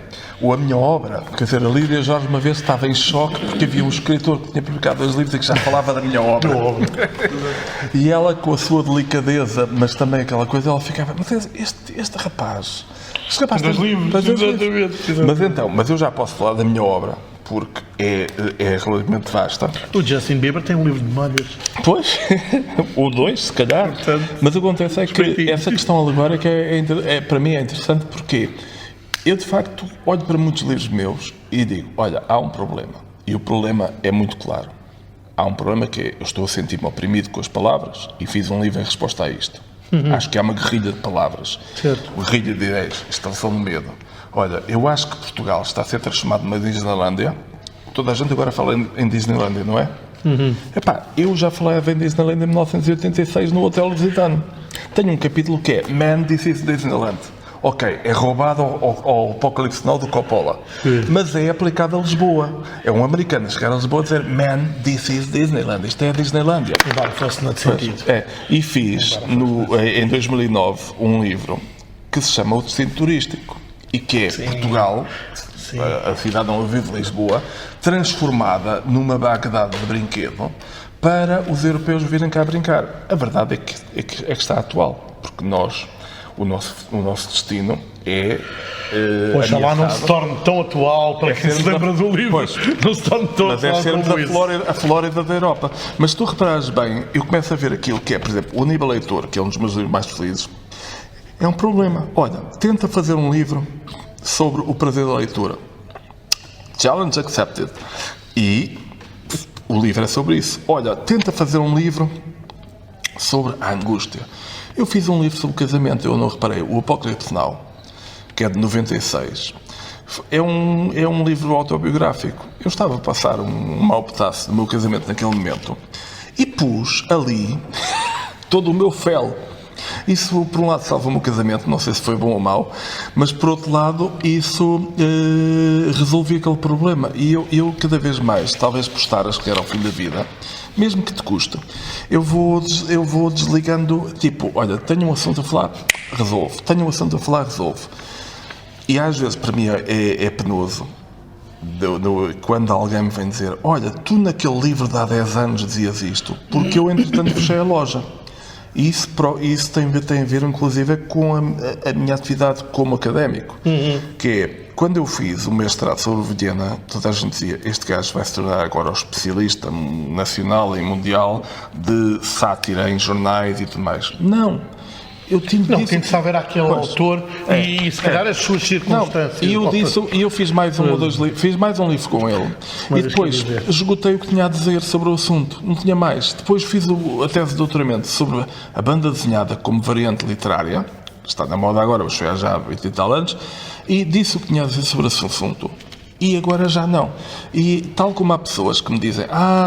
ou a minha obra. Quer dizer, a Lídia Jorge uma vez estava em choque porque havia um escritor que tinha publicado 2 livros e que já falava da minha obra. E ela, com a sua delicadeza, mas também aquela coisa, ela ficava: mas este rapaz... Este rapaz dos livros, exatamente. Mas eu já posso falar da minha obra, porque é relativamente vasta. O Justin Bieber tem um livro de memórias. Pois, ou 2, se calhar. Mas o que acontece é que essa questão alegórica para mim é interessante, porque eu, de facto, olho para muitos livros meus e digo: olha, há um problema. E o problema é muito claro. Há um problema que é: eu estou a sentir-me oprimido com as palavras e fiz um livro em resposta a isto. Acho que há uma guerrilha de palavras, uma guerrilha de ideias, instalação de medo. Olha, eu acho que Portugal está a ser transformado numa Disneylândia. Toda a gente agora fala em Disneylândia, não é? Epá, eu já falei em Disneylândia em 1986 no Hotel Lusitano. Tenho um capítulo que é Man, This is Disneyland. Ok, é roubado ao Apocalipse Now do Coppola. Mas é aplicado a Lisboa. É um americano a chegar a Lisboa e dizer: Man, this is Disneyland. Isto é a Disneylândia. Embora fosse no sentido. E fiz, em 2009, um livro que se chama O Destino Turístico. E que é Portugal, a cidade onde eu vivo, Lisboa, transformada numa Bagdade de brinquedo para os europeus virem cá brincar. A verdade é que está atual. Porque o nosso destino é Oxalá não se torne tão atual para quem se lembra do livro. Pois, não se torne tão mas atual sermos como isso. a Flórida da Europa. Mas se tu reparares bem, eu começo a ver aquilo que é, por exemplo, o Aníbal Leitor, que é um dos meus livros mais felizes, é um problema. Olha, tenta fazer um livro sobre o prazer da leitura. Challenge accepted. E o livro é sobre isso. Olha, tenta fazer um livro sobre a angústia. Eu fiz um livro sobre casamento, eu não reparei, o Apocalipse Now, que é de 96. É um livro autobiográfico. Eu estava a passar um mau pedaço do meu casamento naquele momento e pus ali todo o meu fel. Isso, por um lado, salva o meu casamento, não sei se foi bom ou mau, mas, por outro lado, isso resolvia aquele problema. E eu, cada vez mais, talvez por estar a chegar ao fim da vida, mesmo que te custe, eu vou desligando, tipo, olha, tenho um assunto a falar, resolvo. Tenho um assunto a falar, resolvo. E às vezes, para mim, é penoso quando alguém me vem dizer: olha, tu naquele livro de há 10 anos dizias isto, porque eu, entretanto, fechei a loja. E isso tem a ver, inclusive, com a minha atividade como académico. Que é, quando eu fiz o mestrado sobre Viena, toda a gente dizia: este gajo vai se tornar agora o especialista nacional e mundial de sátira em jornais e tudo mais. Não. Eu tem que saber aquele autor e se calhar as suas circunstâncias. E eu fiz mais um ou 2 livros, fiz mais um livro com ele. Mas e depois esgotei o que tinha a dizer sobre o assunto. Não tinha mais. Depois fiz a tese de doutoramento sobre a banda desenhada como variante literária. Está na moda agora, mas foi há já 20 e tal anos. E disse o que tinha a dizer sobre esse assunto. E agora já não. E tal como há pessoas que me dizem: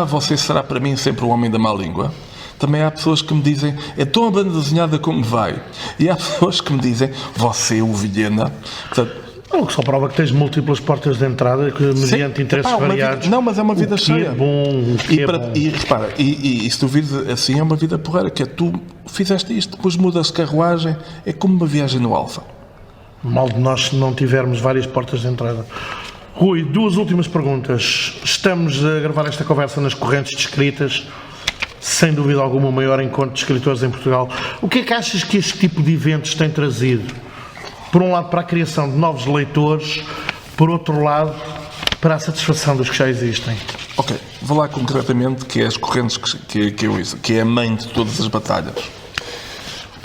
você será para mim sempre o homem da má língua. Também há pessoas que me dizem: é tão a banda desenhada como vai. E há pessoas que me dizem: você, o Vilhena. Portanto, o que só prova que tens múltiplas portas de entrada, que mediante interesses variados. Não, mas é uma vida cheia. É bom, e repara, e se tu vires assim, é uma vida porreira, que é: tu fizeste isto, depois mudas de carruagem, é como uma viagem no Alfa. Mal de nós se não tivermos várias portas de entrada. Rui, 2 últimas perguntas. Estamos a gravar esta conversa nas correntes de escritas. Sem dúvida alguma, o maior encontro de escritores em Portugal. O que é que achas que este tipo de eventos tem trazido? Por um lado, para a criação de novos leitores, por outro lado, para a satisfação dos que já existem. Ok, vou lá concretamente que é as correntes que eu uso, que é a mãe de todas as batalhas.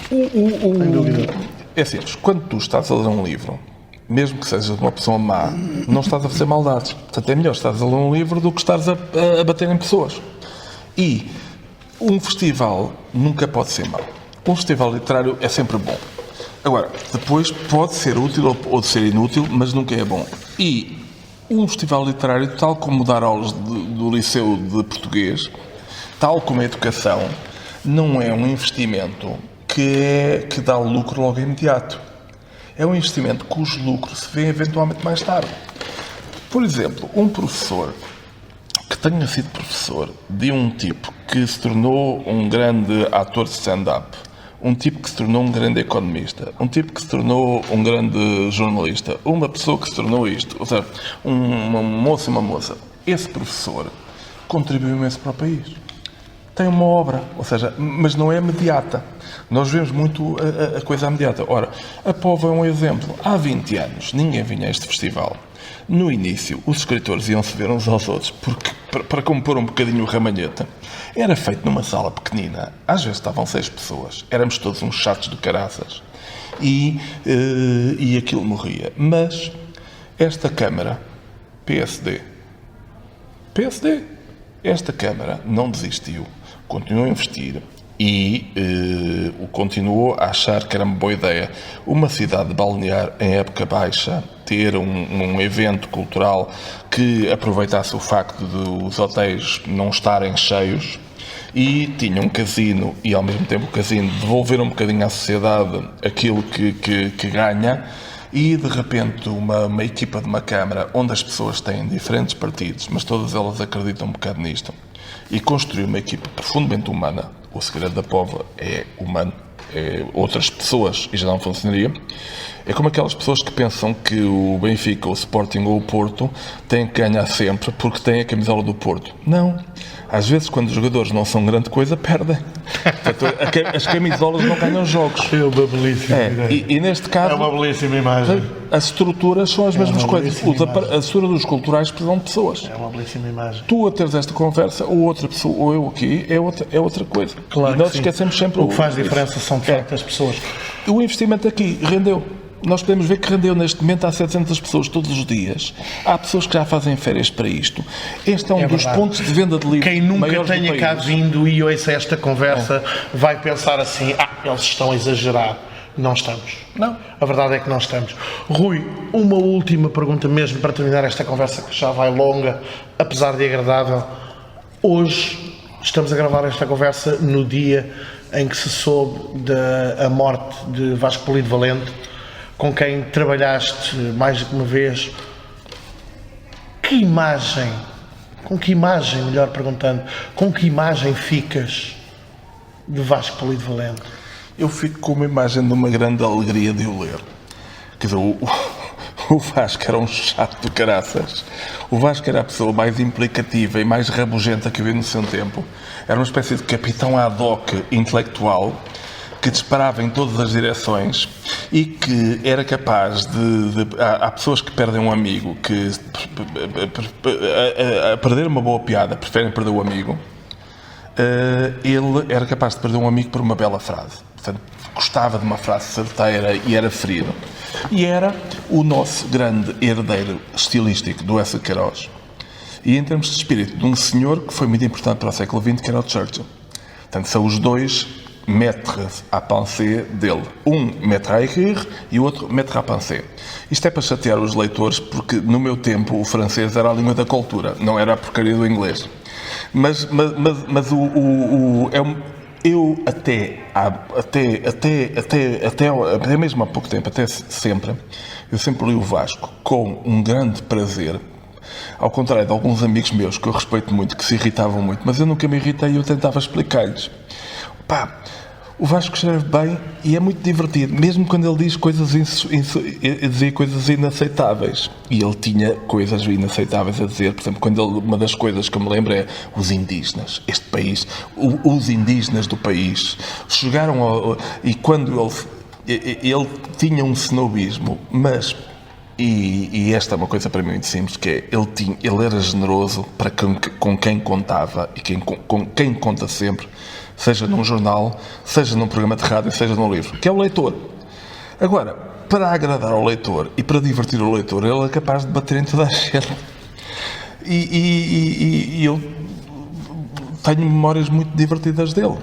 Sem dúvida. É simples, quando tu estás a ler um livro, mesmo que sejas uma pessoa má, não estás a fazer maldades. Portanto, é melhor estares a ler um livro do que estares a bater em pessoas. E um festival nunca pode ser mau. Um festival literário é sempre bom. Agora, depois pode ser útil ou ser inútil, mas nunca é bom. E um festival literário, tal como dar aulas do liceu de português, tal como a educação, não é um investimento que dá lucro logo imediato. É um investimento cujo lucro se vê eventualmente mais tarde. Por exemplo, um professor que tenha sido professor de um tipo que se tornou um grande ator de stand-up, um tipo que se tornou um grande economista, um tipo que se tornou um grande jornalista, uma pessoa que se tornou isto, ou seja, um moço e uma moça. Esse professor contribuiu imenso para o país. Tem uma obra, ou seja, mas não é imediata. Nós vemos muito a coisa imediata. Ora, a Póvoa é um exemplo. Há 20 anos ninguém vinha a este festival. No início, os escritores iam-se ver uns aos outros, porque para compor um bocadinho o ramalheta, era feito numa sala pequenina. Às vezes estavam 6 pessoas. Éramos todos uns chatos de caraças. E aquilo morria. Mas esta Câmara, PSD, esta Câmara não desistiu. Continuou a investir e continuou a achar que era uma boa ideia uma cidade balnear em época baixa ter um evento cultural que aproveitasse o facto de os hotéis não estarem cheios e tinha um casino e ao mesmo tempo o casino devolver um bocadinho à sociedade aquilo que ganha. E, de repente, uma equipa de uma Câmara onde as pessoas têm diferentes partidos, mas todas elas acreditam um bocado nisto, e construir uma equipa profundamente humana. O segredo da Póvoa é humano, é outras pessoas, e já não funcionaria. É como aquelas pessoas que pensam que o Benfica, o Sporting ou o Porto têm que ganhar sempre porque têm a camisola do Porto. Não. Às vezes, quando os jogadores não são grande coisa, perdem. Portanto, as camisolas não ganham jogos. É uma belíssima ideia. E neste caso, é uma belíssima imagem. As estruturas são as mesmas coisas. A estrutura dos culturais precisam de pessoas. É uma belíssima imagem. Tu a teres esta conversa, ou outra pessoa, ou eu aqui, é outra coisa. Claro, e nós esquecemos sempre o que faz diferença são, de facto, as pessoas. O investimento aqui rendeu. Nós podemos ver que rendeu neste momento a 700 pessoas todos os dias. Há pessoas que já fazem férias para isto. Este é um dos pontos de venda de livros. Quem nunca tenha cá vindo e ouça esta conversa vai pensar assim, eles estão a exagerar. Não estamos. Não. A verdade é que não estamos. Rui, uma última pergunta mesmo para terminar esta conversa que já vai longa, apesar de agradável. Hoje estamos a gravar esta conversa no dia em que se soube da morte de Vasco Polido Valente, com quem trabalhaste mais do que uma vez. Com que imagem, melhor perguntando, com que imagem ficas de Vasco Polido Valente? Eu fico com uma imagem de uma grande alegria de o ler. Quer dizer, o Vasco era um chato de caraças. O Vasco era a pessoa mais implicativa e mais rabugenta que eu vi no seu tempo. Era uma espécie de capitão ad hoc intelectual que disparava em todas as direções e que era capaz há pessoas que perdem um amigo, que a perder uma boa piada preferem perder o amigo. Ele era capaz de perder um amigo por uma bela frase. Portanto, gostava de uma frase certeira e era ferido. E era o nosso grande herdeiro estilístico do S. Queiroz. E em termos de espírito, de um senhor que foi muito importante para o século XX, que era o Churchill. Portanto, são os dois maîtres à pensée dele. Um maître à écrire e o outro maître à pensée. Isto é para chatear os leitores, porque no meu tempo o francês era a língua da cultura, não era a porcaria do inglês. Mas eu até mesmo há pouco tempo, eu sempre li o Vasco com um grande prazer, ao contrário de alguns amigos meus que eu respeito muito, que se irritavam muito, mas eu nunca me irritei e eu tentava explicar-lhes. O Vasco escreve bem e é muito divertido, mesmo quando ele diz dizia coisas inaceitáveis. E ele tinha coisas inaceitáveis a dizer. Por exemplo, uma das coisas que eu me lembro é os indígenas. Este país, os indígenas do país, chegaram e quando ele tinha um cenobismo, mas E esta é uma coisa para mim muito simples, que é, ele era generoso para com quem contava e com quem conta sempre, seja num jornal, seja num programa de rádio, seja num livro, que é o leitor. Agora, para agradar ao leitor e para divertir o leitor, ele é capaz de bater em toda a gente. E eu tenho memórias muito divertidas dele.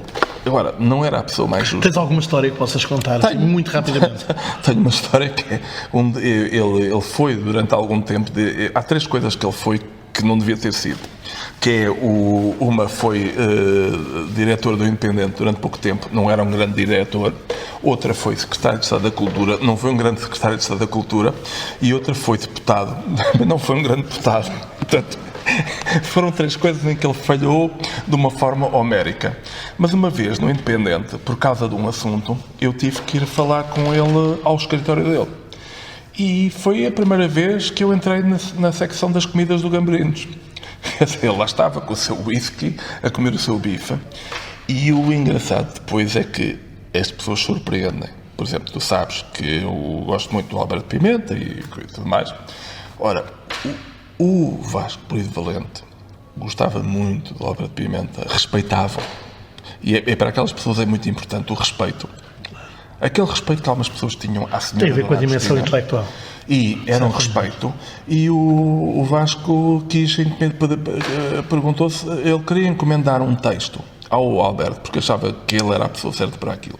Agora, não era a pessoa mais justa. Tens alguma história que possas contar, assim, muito rapidamente? Tenho uma história que é onde ele foi durante algum tempo. Há 3 coisas que ele foi que não devia ter sido. Que é uma foi diretor do Independente durante pouco tempo, não era um grande diretor. Outra foi secretário de Estado da Cultura, não foi um grande secretário de Estado da Cultura. E outra foi deputado, não foi um grande deputado. Portanto, foram 3 coisas em que ele falhou de uma forma homérica. Mas uma vez, no Independente, por causa de um assunto, eu tive que ir falar com ele ao escritório dele. E foi a primeira vez que eu entrei na secção das comidas do Gambrinhos. Ele lá estava com o seu whisky, a comer o seu bife. E o engraçado depois é que as pessoas surpreendem. Por exemplo, tu sabes que eu gosto muito do Alberto Pimenta e tudo mais. Ora, o Vasco Polivalente gostava muito do Alberto Pimenta, respeitava. E para aquelas pessoas é muito importante o respeito. Aquele respeito que algumas pessoas tinham à senhora. Tem a ver com a dimensão intelectual. E era um respeito. E o Vasco perguntou se ele queria encomendar um texto ao Alberto, porque achava que ele era a pessoa certa para aquilo.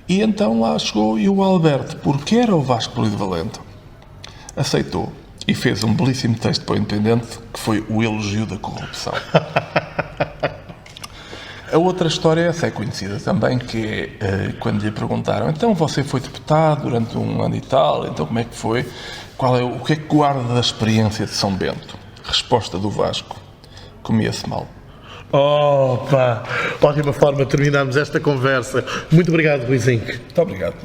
E então lá chegou e o Alberto, porque era o Vasco Polivalente, aceitou. E fez um belíssimo texto para o Independente, que foi o elogio da corrupção. A outra história, essa é conhecida também, que é quando lhe perguntaram, então você foi deputado durante um ano e tal, então como é que foi? O que é que guarda da experiência de São Bento? Resposta do Vasco, comia-se mal. Opa! Ótima forma de terminarmos esta conversa. Muito obrigado, Ruizinho. Muito obrigado.